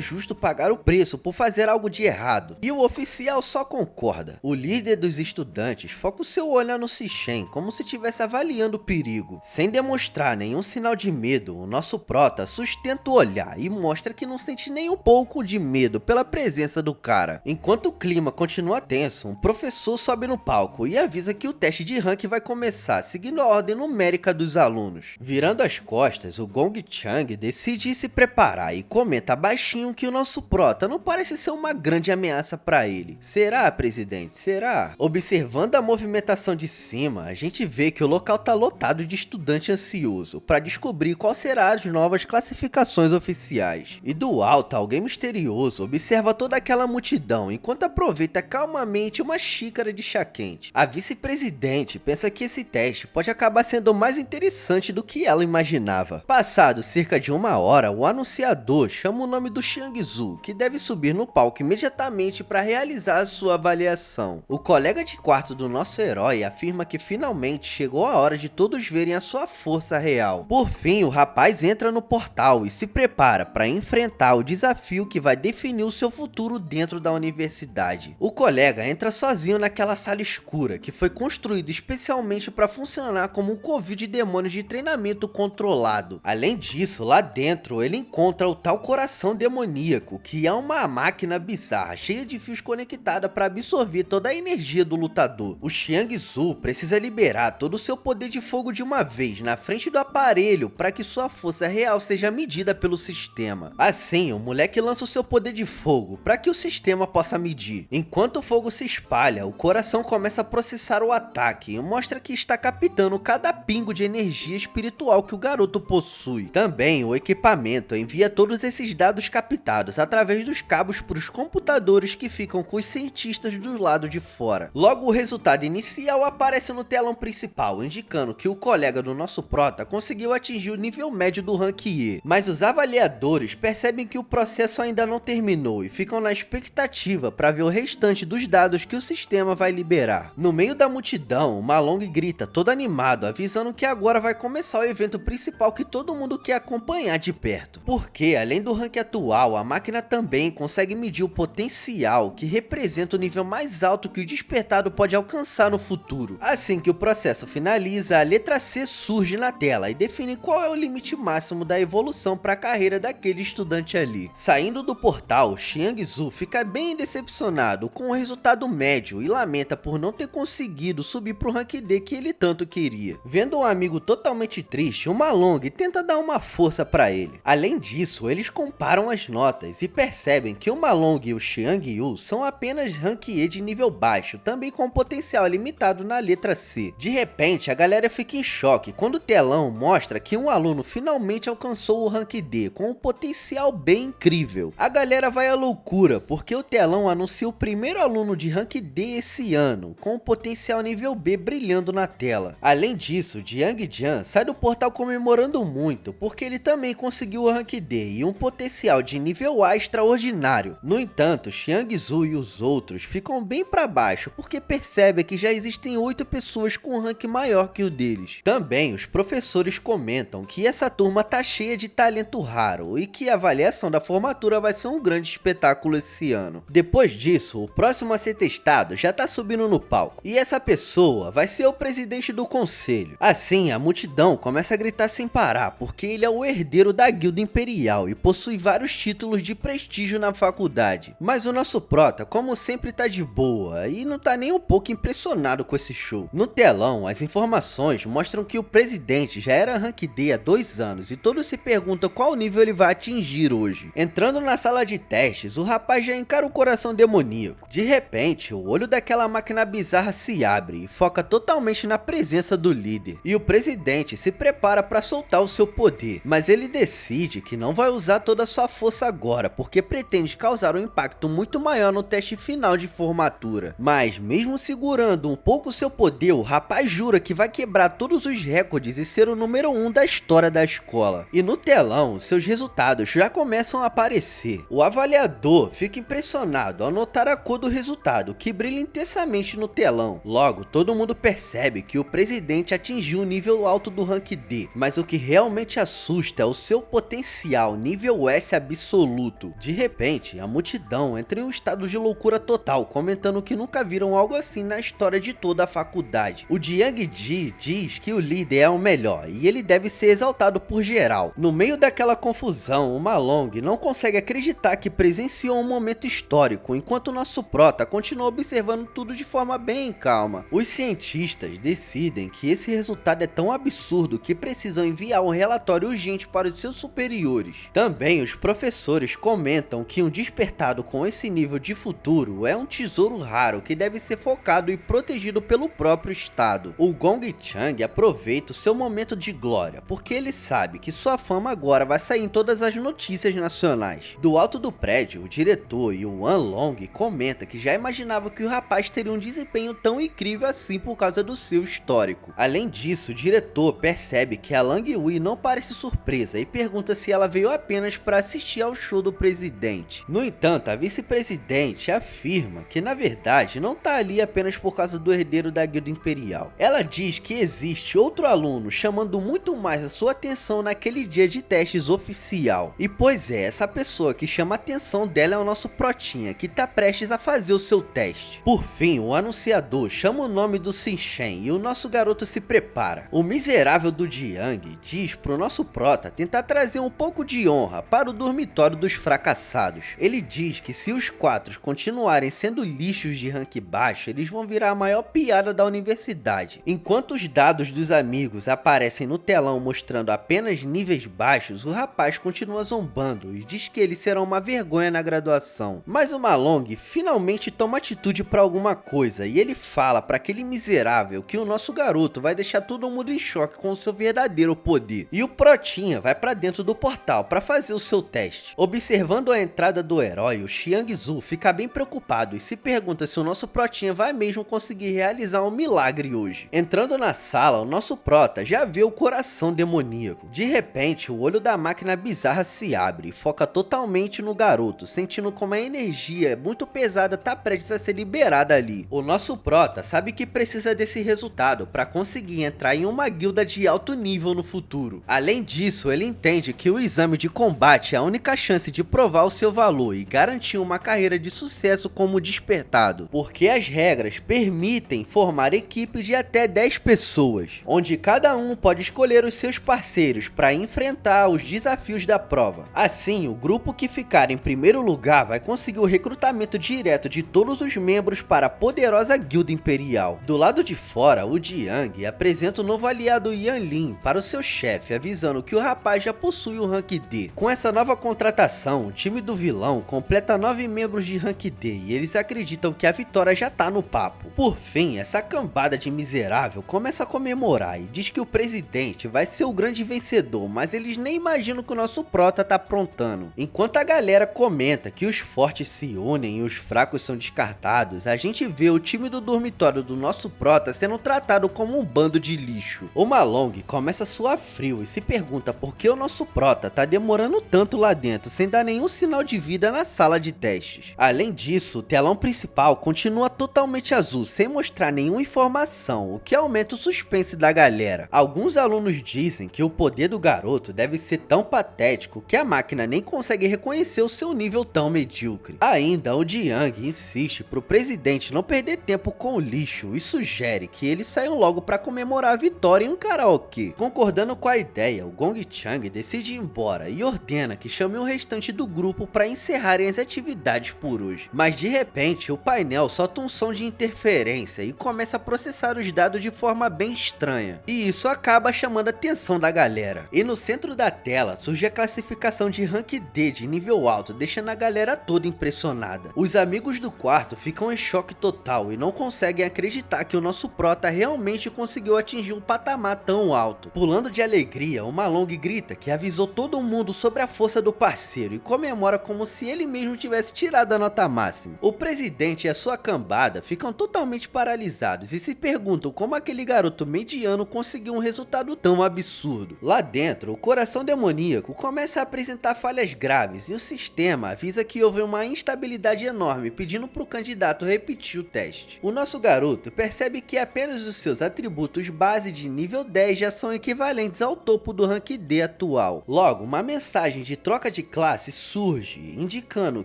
justo pagar o preço por fazer algo de errado. E o oficial só concorda. O líder dos estudantes foca o seu olhar no Sishen como se estivesse avaliando o perigo. Sem demonstrar nenhum sinal de medo, o nosso prota sustenta o olhar e mostra que não sente nem um pouco de medo pela presença do cara. Enquanto o clima continua tenso, um professor sobe no palco e avisa que o teste de rank vai começar, seguindo a ordem numérica dos alunos. Virando as costas, o Gong Chang decide se preparar e comenta baixinho que o nosso prota não parece ser uma grande ameaça para ele. Será, presidente? Será? Observando a movimentação de cima, a gente vê que o local tá lotado de estudante ansioso para descobrir qual será as novas classificações oficiais. E do alto, alguém misterioso observa toda aquela multidão enquanto aproveita calmamente uma xícara de chá quente. A vice-presidente pensa que esse teste pode acabar sendo mais interessante do que ela imaginava. Passado cerca de uma hora, o anunciador chama o nome do Xiang Zu, que deve subir no palco imediatamente para realizar a sua avaliação. O colega de quarto do nosso herói afirma que finalmente chegou a hora de todos verem a sua força real. Por fim, o rapaz entra no portal e se prepara para enfrentar o desafio que vai definir o seu futuro dentro da universidade. O colega entra sozinho naquela sala escura que foi construída especialmente para funcionar como um covil de demônios de treinamento controlado. Além disso, lá dentro ele encontra o tal coração demoníaco, que é uma máquina bizarra cheia de fios conectada para absorver toda a energia do lutador. O Xiang Zu precisa liberar todo o seu poder de fogo de uma vez na frente do aparelho para que sua força real seja medida pelo sistema. Assim, o moleque lança o seu poder de fogo para que o sistema possa medir. Enquanto o fogo se espalha, o coração começa a processar o ataque e mostra que está captando cada pingo de energia espiritual que o garoto possui. Também o equipamento envia todos esses dados captados através dos cabos para os computadores que ficam com os cientistas do lado de fora. Logo, o resultado inicial aparece no telão principal, indicando que o colega do nosso prota conseguiu atingir o nível médio do rank E, mas os avaliadores percebem que o processo ainda não terminou e ficam na expectativa para ver o restante dos dados que o sistema vai liberar. No meio da multidão, o Ma Long grita todo animado, avisando que agora vai começar o evento principal que todo mundo quer acompanhar acompanhar de perto. Porque, além do rank atual, a máquina também consegue medir o potencial, que representa o nível mais alto que o despertado pode alcançar no futuro. Assim que o processo finaliza, a letra C surge na tela e define qual é o limite máximo da evolução para a carreira daquele estudante ali. Saindo do portal, Xiang Zhu fica bem decepcionado com o resultado médio e lamenta por não ter conseguido subir pro rank D que ele tanto queria. Vendo um amigo totalmente triste, o Ma Long tenta dar uma força para ele. Além disso, eles comparam as notas e percebem que o Ma Long e o Xiang Yu são apenas rank E de nível baixo, também com potencial limitado na letra C. De repente, a galera fica em choque quando o telão mostra que um aluno finalmente alcançou o rank D, com um potencial bem incrível. A galera vai à loucura, porque o telão anuncia o primeiro aluno de rank D esse ano, com um potencial nível B brilhando na tela. Além disso, Jiang Jian sai do portal comemorando muito, porque ele também conseguiu o rank D e um potencial de nível A extraordinário. No entanto, Xiang Zhu e os outros ficam bem para baixo, porque percebem que já existem 8 pessoas com um rank maior que o deles. Também os professores comentam que essa turma tá cheia de talento raro e que a avaliação da formatura vai ser um grande espetáculo esse ano. Depois disso, o próximo a ser testado já tá subindo no palco, e essa pessoa vai ser o presidente do conselho. Assim, a multidão começa a gritar sem parar, porque ele é o herdeiro da guilda imperial e possui vários títulos de prestígio na faculdade. Mas o nosso prota, como sempre, tá de boa e não tá nem um pouco impressionado com esse show. No telão, as informações mostram que o presidente já era rank D há 2 anos e todos se perguntam qual nível ele vai atingir hoje. Entrando na sala de testes, o rapaz já encara o coração demoníaco. De repente, o olho daquela máquina bizarra se abre e foca totalmente na presença do líder. E o presidente se prepara para soltar o seu poder, mas ele decide que não vai usar toda a sua força agora, porque pretende causar um impacto muito maior no teste final de formatura. Mas mesmo segurando um pouco seu poder, o rapaz jura que vai quebrar todos os recordes e ser o número 1 da história da escola. E no telão, seus resultados já começam a aparecer. O avaliador fica impressionado ao notar a cor do resultado, que brilha intensamente no telão. Logo, todo mundo percebe que o presidente atingiu o nível alto do rank D, mas o que realmente assusta é o seu potencial nível S absoluto. De repente, a multidão entra em um estado de loucura total, comentando que nunca viram algo assim na história de toda a faculdade. O Jiang Ji diz que o líder é o melhor e ele deve ser exaltado por geral. No meio daquela confusão, o Ma Long não consegue acreditar que presenciou um momento histórico, enquanto nosso prota continua observando tudo de forma bem calma. Os cientistas decidem que esse resultado é tão absurdo que precisam enviar um relatório urgente para os seus superiores. Também os professores comentam que um despertado com esse nível de futuro é um tesouro raro que deve ser focado e protegido pelo próprio estado. O Gong Chang aproveita o seu momento de glória, porque ele sabe que sua fama agora vai sair em todas as notícias nacionais. Do alto do prédio, o diretor e o Wan Long comenta que já imaginava que o rapaz teria um desempenho tão incrível assim por causa do seu histórico. Além disso, o diretor percebe que a Lang Wei não parece surpresa e pergunta se ela veio apenas para assistir ao show do presidente. No entanto, a vice-presidente afirma que na verdade não tá ali apenas por causa do herdeiro da guilda imperial. Ela diz que existe outro aluno chamando muito mais a sua atenção naquele dia de testes oficial. E pois é, essa pessoa que chama a atenção dela é o nosso protinha, que tá prestes a fazer o seu teste. Por fim, o anunciador chama o nome do Xin Shen e o nosso garoto se prepara. O miserável do Jiang diz pro nosso prota tentar trazer um pouco de honra para o dormitório dos fracassados. Ele diz que se os 4 continuarem sendo lixos de rank baixo, eles vão virar a maior piada da universidade. Enquanto os dados dos amigos aparecem no telão mostrando apenas níveis baixos, o rapaz continua zombando e diz que eles serão uma vergonha na graduação. Mas o Ma Long finalmente toma atitude para alguma coisa e ele fala para aquele miserável que o nosso garoto vai deixar todo mundo em choque com o seu verdadeiro poder. E o protinha vai para dentro do portal para fazer o seu teste. Observando a entrada do herói, o Xiang Zhu fica bem preocupado e se pergunta se o nosso protinha vai mesmo conseguir realizar um milagre hoje. Entrando na sala, o nosso prota já vê o coração demoníaco. De repente, o olho da máquina bizarra se abre e foca totalmente no garoto, sentindo como a energia muito pesada tá prestes a ser liberada ali. O nosso prota sabe que precisa desse resultado para conseguir entrar em uma guilda de alto nível no futuro. Além disso, ele entende que o exame de combate é a única chance de provar o seu valor e garantir uma carreira de sucesso como despertado, porque as regras permitem formar equipes de até 10 pessoas, onde cada um pode escolher os seus parceiros para enfrentar os desafios da prova. Assim, o grupo que ficar em primeiro lugar vai conseguir o recrutamento direto de todos os membros para a poderosa guilda imperial. Do lado de fora, o Jiang apresenta o novo aliado Yanlin para o seu chefe, avisando que o rapaz já possui o rank D. Com essa nova contratação, o time do vilão completa 9 membros de rank D e eles acreditam que a vitória já tá no papo. Por fim, essa cambada de miserável começa a comemorar e diz que o presidente vai ser o grande vencedor, mas eles nem imaginam que o nosso prota tá aprontando. Enquanto a galera comenta que os fortes se unem e os fracos são descartados, a gente vê o time do dormitório do nosso prota sendo tratado como um bando de lixo. O Malong começa a suar frio e se pergunta por que o nosso prota tá demorando tanto lá dentro sem dar nenhum sinal de vida na sala de testes. Além disso, o telão principal continua totalmente azul sem mostrar nenhuma informação, o que aumenta o suspense da galera. Alguns alunos dizem que o poder do garoto deve ser tão patético que a máquina nem consegue reconhecer o seu nível tão medíocre. Ainda, o Jiang insiste pro presidente não perder tempo com o lixo e sugere que eles saiam logo para comemorar a vitória em um karaokê. Concordando com a ideia, o Gong Chang decide ir embora e ordena que chame o restante do grupo para encerrarem as atividades por hoje. Mas de repente, o painel solta um som de interferência e começa a processar os dados de forma bem estranha. E isso acaba chamando a atenção da galera. E no centro da tela surge a classificação de rank D de nível alto, deixando a galera toda impressionada. Os amigos do quarto ficam em choque total e não conseguem acreditar que o nosso prota realmente conseguiu atingir um patamar tão alto. Pulando de alegria, o Malong grita que avisou todo mundo sobre a força do parceiro e comemora como se ele mesmo tivesse tirado a nota máxima. O presidente e a sua cambada ficam totalmente paralisados e se perguntam como aquele garoto mediano conseguiu um resultado tão absurdo. Lá dentro, o coração demoníaco começa a apresentar falhas graves e o sistema avisa que houve uma instabilidade enorme, pedindo para o candidato repetir o teste. O nosso garoto percebe que apenas os seus atributos base de nível 10 já são equivalentes ao topo do rank D atual. Logo, uma mensagem de troca de classe surge, indicando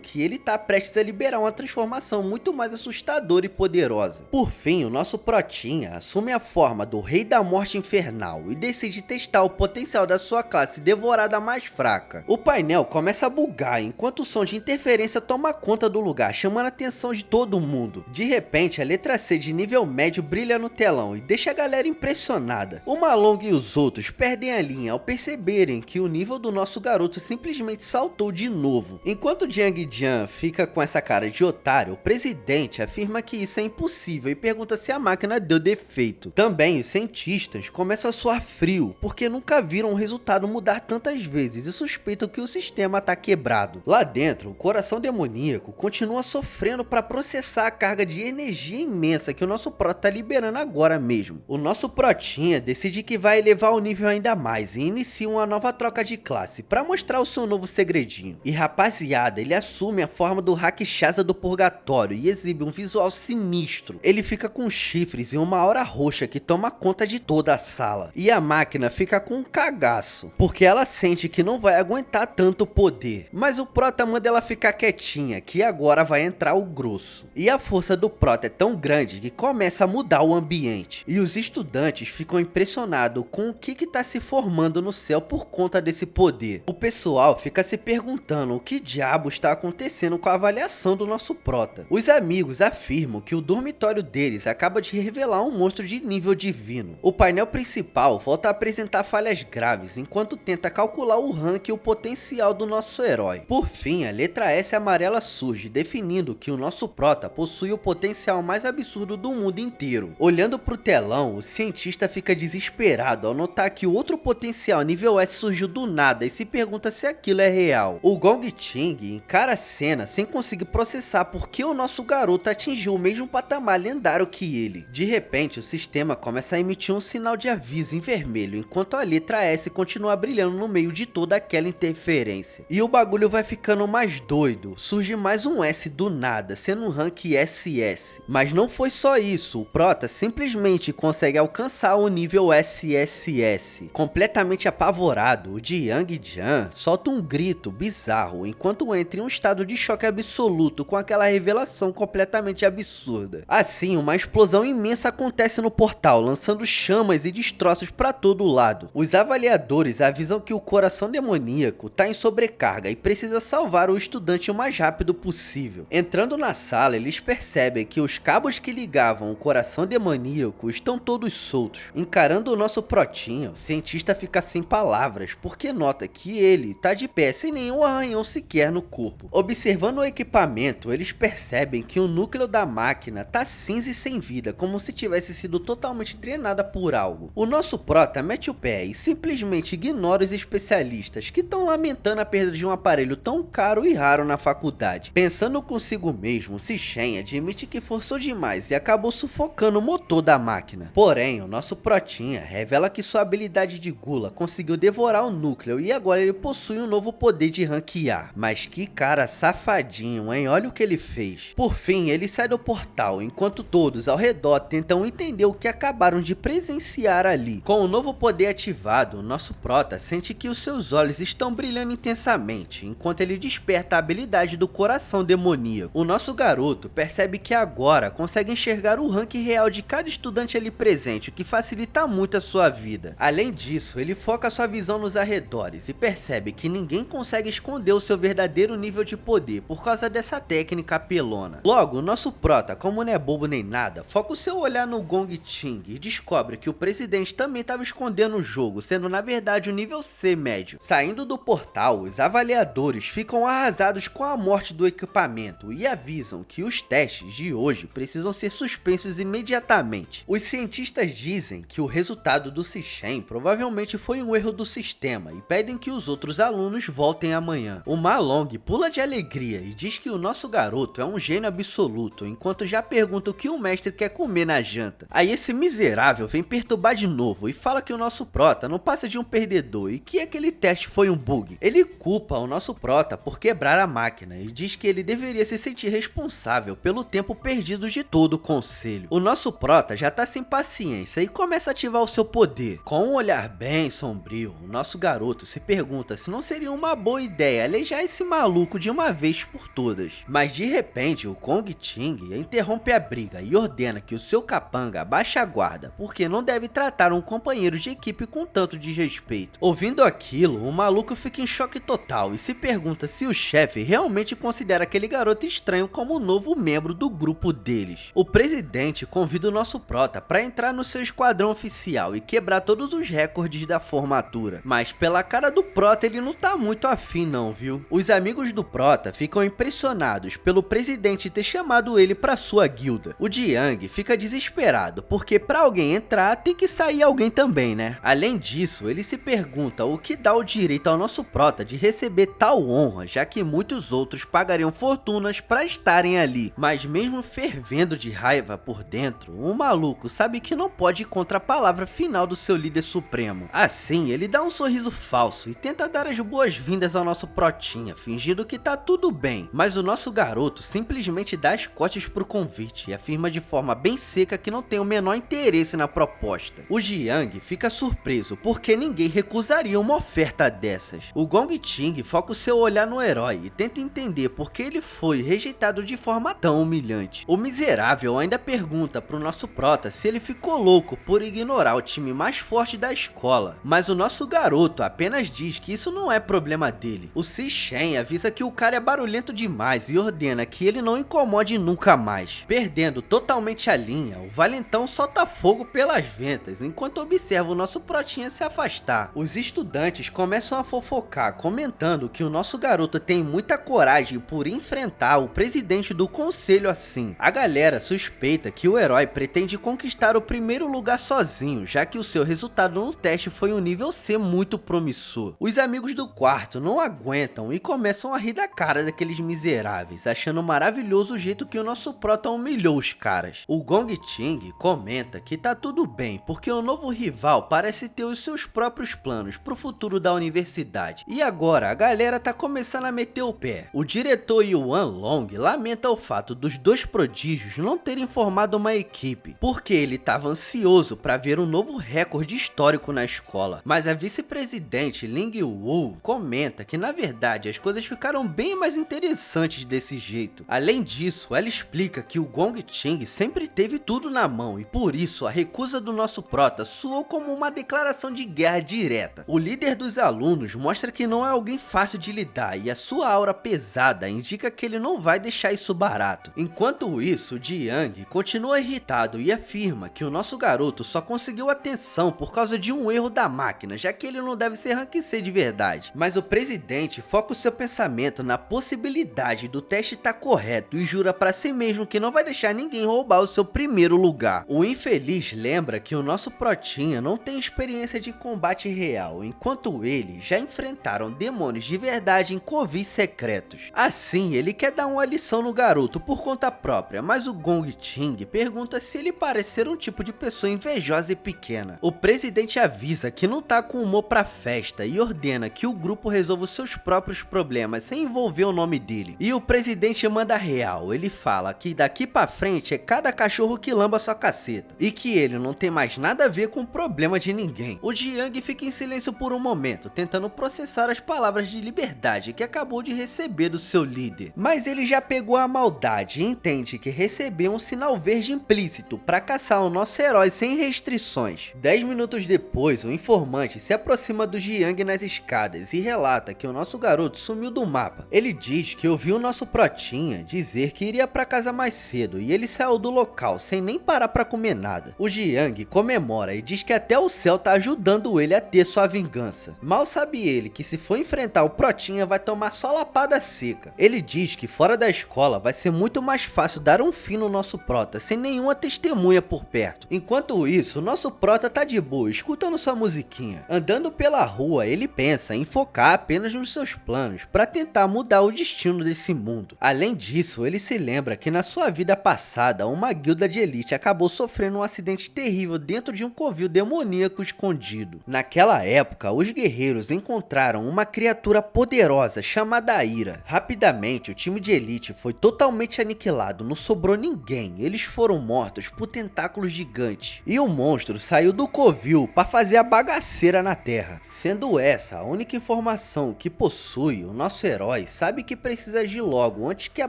que ele está prestes a liberar uma transformação muito mais assustadora e poderosa. Por fim, o nosso protinha assume a forma do Rei da Morte Infernal e decide testar o potencial da sua classe devorada mais fraca. O painel começa a bugar enquanto o som de interferência toma conta do lugar, chamando a atenção de todo mundo. De repente, a letra C de nível médio brilha no telão e deixa a galera impressionada. O Malong e os outros perdem a linha ao perceberem que o nível do nosso garoto simplesmente saltou de novo. Enquanto Jiang Jian fica com essa cara de otário, o presidente afirma que isso é impossível e pergunta se a máquina deu defeito. Também os cientistas começam a suar frio, porque nunca viram o resultado mudar tantas vezes e suspeitam que o sistema está quebrado. Lá dentro, o coração demoníaco continua sofrendo para processar a carga de energia imensa que o nosso prota está liberando agora mesmo. O nosso protinha decide que vai elevar o nível ainda mais e inicia uma nova troca de classe para mostrar o seu novo segredinho. E rapaziada, ele assume a forma do Rakshasa do Purgatório e exibe um visual sinistro. Ele fica com chifres e uma aura roxa que toma conta de toda a sala. E a máquina fica com um cagaço, porque ela sente que não vai aguentar tanto poder. Mas o prota manda ela ficar quietinha, que agora vai entrar o grosso. E a força do prota é tão grande que começa a mudar o ambiente. E os estudantes ficam impressionados com o que está se formando no céu por conta desse poder. O pessoal fica se perguntando o que diabo está acontecendo com a avaliação do nosso prota. Os amigos afirmam que o dormitório deles acaba de revelar um monstro de nível divino. O painel principal volta a apresentar falhas graves enquanto tenta calcular o rank e o potencial do nosso herói. Por fim, a letra S amarela surge, definindo que o nosso prota possui o potencial mais absurdo do mundo inteiro. Olhando para o telão, o cientista fica desesperado ao notar que o outro potencial nível S surgiu do nada e se pergunta se aquilo é real. O Gong Ching encara a cena sem conseguir processar porque o nosso garoto atingiu o mesmo patamar lendário que ele. De repente, o sistema começa a emitir um sinal de aviso em vermelho, enquanto a letra S continua brilhando no meio de toda aquela interferência. E o bagulho vai ficando mais doido, surge mais um S do nada, sendo um rank SS. Mas não foi só isso, o prota simplesmente consegue alcançar o nível SSS. Completamente apavorado, Apavorado, o Jiang Jian solta um grito bizarro enquanto entra em um estado de choque absoluto com aquela revelação completamente absurda. Assim, uma explosão imensa acontece no portal, lançando chamas e destroços para todo lado. Os avaliadores avisam que o coração demoníaco está em sobrecarga e precisa salvar o estudante o mais rápido possível. Entrando na sala, eles percebem que os cabos que ligavam o coração demoníaco estão todos soltos. Encarando o nosso protinho, o cientista fica sem palavras, porque nota que ele está de pé sem nenhum arranhão sequer no corpo. Observando o equipamento, eles percebem que o núcleo da máquina está cinza e sem vida, como se tivesse sido totalmente drenada por algo. O nosso prota mete o pé e simplesmente ignora os especialistas que estão lamentando a perda de um aparelho tão caro e raro na faculdade. Pensando consigo mesmo, Shishen admite que forçou demais e acabou sufocando o motor da máquina. Porém, o nosso protinha revela que sua habilidade de gula conseguiu devorar o núcleo e agora ele possui um novo poder de ranquear. Mas que cara safadinho, hein? Olha o que ele fez. Por fim, ele sai do portal, enquanto todos ao redor tentam entender o que acabaram de presenciar ali. Com o novo poder ativado, o nosso prota sente que os seus olhos estão brilhando intensamente, enquanto ele desperta a habilidade do coração demoníaco. O nosso garoto percebe que agora consegue enxergar o rank real de cada estudante ali presente, o que facilita muito a sua vida. Além disso, ele foca sua visão nos arredores e percebe que ninguém consegue esconder o seu verdadeiro nível de poder por causa dessa técnica apelona. Logo, o nosso prota, como não é bobo nem nada, foca o seu olhar no Gong Ching e descobre que o presidente também estava escondendo o jogo, sendo na verdade o nível C médio. Saindo do portal, os avaliadores ficam arrasados com a morte do equipamento e avisam que os testes de hoje precisam ser suspensos imediatamente. Os cientistas dizem que o resultado do Shishen provavelmente foi um erro do sistema e pedem que os outros alunos voltem amanhã. O Ma Long pula de alegria e diz que o nosso garoto é um gênio absoluto, enquanto já pergunta o que o mestre quer comer na janta. Aí esse miserável vem perturbar de novo e fala que o nosso prota não passa de um perdedor e que aquele teste foi um bug. Ele culpa o nosso prota por quebrar a máquina e diz que ele deveria se sentir responsável pelo tempo perdido de todo o conselho. O nosso prota já tá sem paciência e começa a ativar o seu poder. Com um olhar bem sombrio, o nosso garoto se pergunta se não seria uma boa ideia alejar esse maluco de uma vez por todas. Mas de repente o Gong Ching interrompe a briga e ordena que o seu capanga baixe a guarda, porque não deve tratar um companheiro de equipe com tanto desrespeito. Ouvindo aquilo, o maluco fica em choque total e se pergunta se o chefe realmente considera aquele garoto estranho como um novo membro do grupo deles. O presidente convida o nosso prota para entrar no seu esquadrão oficial e quebrar todos os recordes da formatura, mas pela cara do prota ele não tá muito afim não, viu? Os amigos do prota ficam impressionados pelo presidente ter chamado ele para sua guilda. O Jiang fica desesperado, porque para alguém entrar tem que sair alguém também, né? Além disso, ele se pergunta o que dá o direito ao nosso prota de receber tal honra, já que muitos outros pagariam fortunas para estarem ali. Mas mesmo fervendo de raiva por dentro, o maluco sabe que não pode ir contra a palavra final do seu líder supremo. Assim, ele dá um sorriso falso e tenta dar as boas-vindas ao nosso protinha, fingindo que tá tudo bem. Mas o nosso garoto simplesmente dá as costas pro convite e afirma de forma bem seca que não tem o menor interesse na proposta. O Jiang fica surpreso porque ninguém recusaria uma oferta dessas. O Gong Ching foca o seu olhar no herói e tenta entender por que ele foi rejeitado de forma tão humilhante. O miserável ainda pergunta pro nosso prota se ele ficou louco por ignorar o time mais forte da escola, mas o nosso garoto apenas diz que isso não é problema dele. O Shishen avisa que o cara é barulhento demais e ordena que ele não incomode nunca mais. Perdendo totalmente a linha, o valentão solta fogo pelas ventas enquanto observa o nosso protinha se afastar. Os estudantes começam a fofocar, comentando que o nosso garoto tem muita coragem por enfrentar o presidente do conselho assim. A galera suspeita que o herói pretende conquistar o primeiro lugar sozinho, já que o seu resultado no teste foi um nível C muito promissor. Os amigos do quarto não aguentam e começam a rir da cara daqueles miseráveis, achando maravilhoso o jeito que o nosso prota humilhou os caras. O Gong Ching comenta que tá tudo bem, porque o novo rival parece ter os seus próprios planos pro futuro da universidade. E agora a galera tá começando a meter o pé. O diretor Yuan Long lamenta o fato dos dois prodígios não terem formado uma equipe, porque ele estava ansioso para ver um novo recorde histórico na escola. Mas a vice-presidente Ling Wu comenta que na verdade as coisas ficaram bem mais interessantes desse jeito. Além disso, ela explica que o Gong Ching sempre teve tudo na mão e por isso a recusa do nosso prota soou como uma declaração de guerra direta. O líder dos alunos mostra que não é alguém fácil de lidar e a sua aura pesada indica que ele não vai deixar isso barato. Enquanto isso, Jiang continua irritado e afirma que o nosso garoto só conseguiu atenção por causa de um erro da máquina, já que ele não deve ser rank C de verdade. Mas o presidente foca o seu pensamento na possibilidade do teste estar correto e jura para si mesmo que não vai deixar ninguém roubar o seu primeiro lugar. O infeliz lembra que o nosso protinha não tem experiência de combate real, enquanto eles já enfrentaram demônios de verdade em covis secretos. Assim, ele quer dar uma lição no garoto por conta própria, mas o Gong Ching pergunta se ele parece ser um tipo de pessoa invejosa e pequena. O presidente avisa que não tá com humor pra festa e ordena que o grupo resolva os seus próprios problemas sem envolver o nome dele. E o presidente manda real, ele fala que daqui pra frente é cada cachorro que lamba sua caceta e que ele não tem mais nada a ver com o problema de ninguém. O Jiang fica em silêncio por um momento, tentando processar as palavras de liberdade que acabou de receber do seu líder. Mas ele já pegou a maldade e entende que recebeu um sinal verde implícito para caçar o nosso herói sem restrições. 10 minutos depois, o informante se aproxima do Jiang nas escadas e relata que o nosso garoto sumiu do mapa. Ele diz que ouviu o nosso protinha dizer que iria para casa mais cedo e ele saiu do local sem nem parar para comer nada. O Jiang comemora e diz que até o céu tá ajudando ele a ter sua vingança. Mal sabe ele que se for enfrentar o protinha vai tomar só lapada seca. Ele diz que fora da escola vai ser muito mais fácil dar um fim no nosso prota sem nenhuma testemunha por perto. Enquanto isso, o nosso prota tá de boa escutando sua musiquinha. Andando pela rua, ele pensa em focar apenas nos seus planos para tentar mudar o destino desse mundo. Além disso, ele se lembra que na sua vida passada uma guilda de elite acabou sofrendo um acidente terrível dentro de um covil demoníaco escondido. Naquela época, os guerreiros encontraram uma criatura poderosa chamada Ira. Rapidamente, o time de elite foi totalmente aniquilado, não sobrou ninguém. Eles foram mortos por tentáculos gigantes. E o monstro saiu do covil para fazer a bagaceira na terra. Sendo essa a única informação que possui, o nosso herói sabe que precisa agir logo antes que a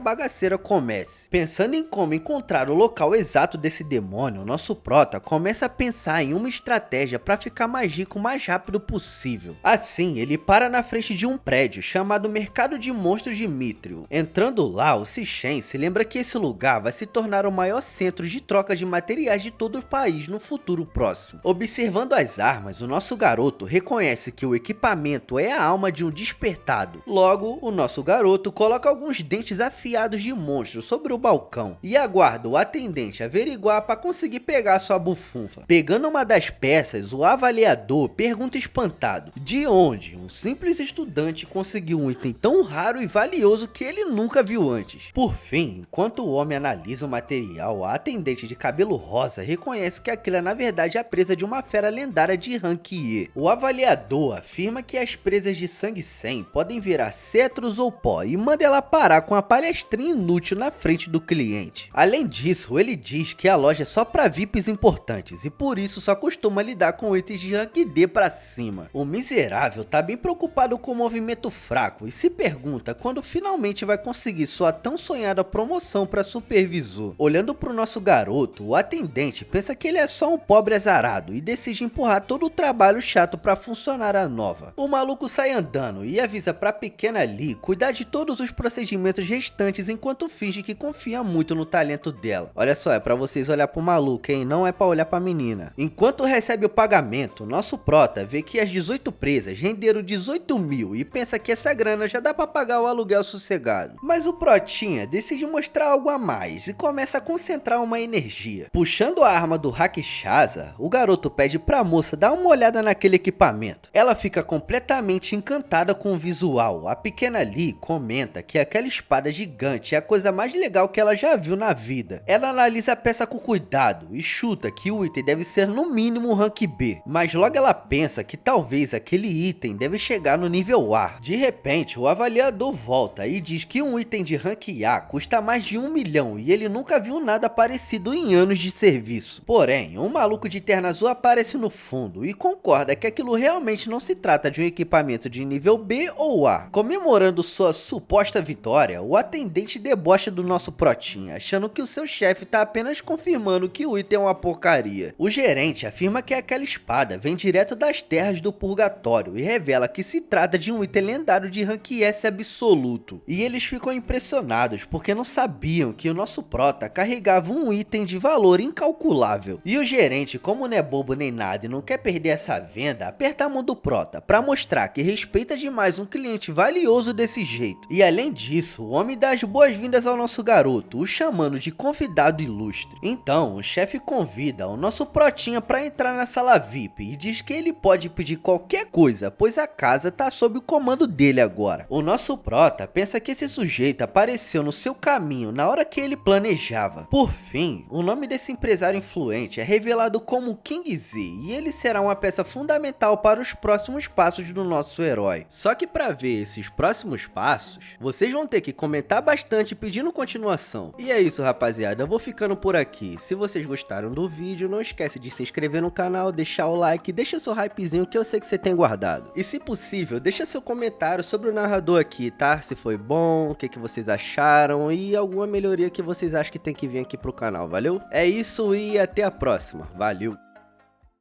bagaceira comece. Pensando em como encontrar o local exato desse demônio, nosso prota começa a pensar em uma estratégia para ficar mais rico o mais rápido possível. Assim, ele para na frente de um prédio chamado Mercado de Monstros de Mithril. Entrando lá, o Sishen se lembra que esse lugar vai se tornar o maior centro de troca de materiais de todo o país no futuro próximo. Observando as armas, o nosso garoto reconhece que o equipamento é a alma de um despertado. Logo, o nosso garoto coloca alguns dentes afiados de monstro sobre o balcão e aguarda o atendente averiguar para conseguir pegar sua bufunfa. Pegando uma das peças, o avaliador pergunta espantado de onde um simples estudante conseguiu um item tão raro e valioso que ele nunca viu antes. Por fim, enquanto o homem analisa o material, a atendente de cabelo rosa reconhece que aquilo é na verdade a presa de uma fera lendária de rank E. O avaliador afirma que as presas de sangue 100 podem virar cetros ou pó e manda ela parar com a palestrinha inútil na frente do cliente. Além disso, ele diz que a loja é só para VIPs importantes e por isso só costuma lidar com itens de rank D pra cima. O miserável tá bem preocupado com o movimento fraco e se pergunta quando finalmente vai conseguir sua tão sonhada promoção para supervisor. Olhando pro nosso garoto, o atendente pensa que ele é só um pobre azarado e decide empurrar todo o trabalho chato pra funcionária nova. O maluco sai andando e avisa pra pequena Lee cuidar de todos os procedimentos restantes enquanto finge que confia muito no talento dela. Olha só, é pra vocês olhar pro maluco, hein? Não é pra olhar pra menina. Enquanto recebe o pagamento, nosso prota vê que as 18 presas renderam 18 mil e pensa que essa grana já dá pra pagar o aluguel sossegado. Mas o protinha decide mostrar algo a mais e começa a concentrar uma energia. Puxando a arma do Rakshasa, o garoto pede pra moça dar uma olhada naquele equipamento. Ela fica completamente encantada com o visual. A pequena Lee comenta que aquela espada gigante é a coisa mais legal que ela já viu na vida. Ela analisa a peça com cuidado e chuta que o item deve ser no mínimo rank B, mas logo ela pensa que talvez aquele item deve chegar no nível A. De repente, o avaliador volta e diz que um item de rank A custa mais de 1 milhão e ele nunca viu nada parecido em anos de serviço. Porém, um maluco de terno azul aparece no fundo e concorda que que aquilo realmente não se trata de um equipamento de nível B ou A. Comemorando sua suposta vitória, o atendente debocha do nosso protinha, achando que o seu chefe tá apenas confirmando que o item é uma porcaria. O gerente afirma que aquela espada vem direto das terras do purgatório e revela que se trata de um item lendário de rank S absoluto. E eles ficam impressionados porque não sabiam que o nosso prota carregava um item de valor incalculável. E o gerente, como não é bobo nem nada e não quer perder essa venda, aperta a mão do prota para mostrar que respeita demais um cliente valioso desse jeito. E além disso, o homem dá as boas-vindas ao nosso garoto, o chamando de convidado ilustre. Então, o chefe convida o nosso protinha para entrar na sala VIP e diz que ele pode pedir qualquer coisa, pois a casa tá sob o comando dele agora. O nosso prota pensa que esse sujeito apareceu no seu caminho na hora que ele planejava. Por fim, o nome desse empresário influente é revelado como King Z e ele será uma peça fundamental para os próximos passos do nosso herói. Só que para ver esses próximos passos, vocês vão ter que comentar bastante pedindo continuação. E é isso, rapaziada, eu vou ficando por aqui. Se vocês gostaram do vídeo, não esquece de se inscrever no canal, deixar o like, deixa seu hypezinho que eu sei que você tem guardado. E se possível, deixa seu comentário sobre o narrador aqui, tá? Se foi bom, o que vocês acharam e alguma melhoria que vocês acham que tem que vir aqui pro canal, valeu? É isso e até a próxima, valeu!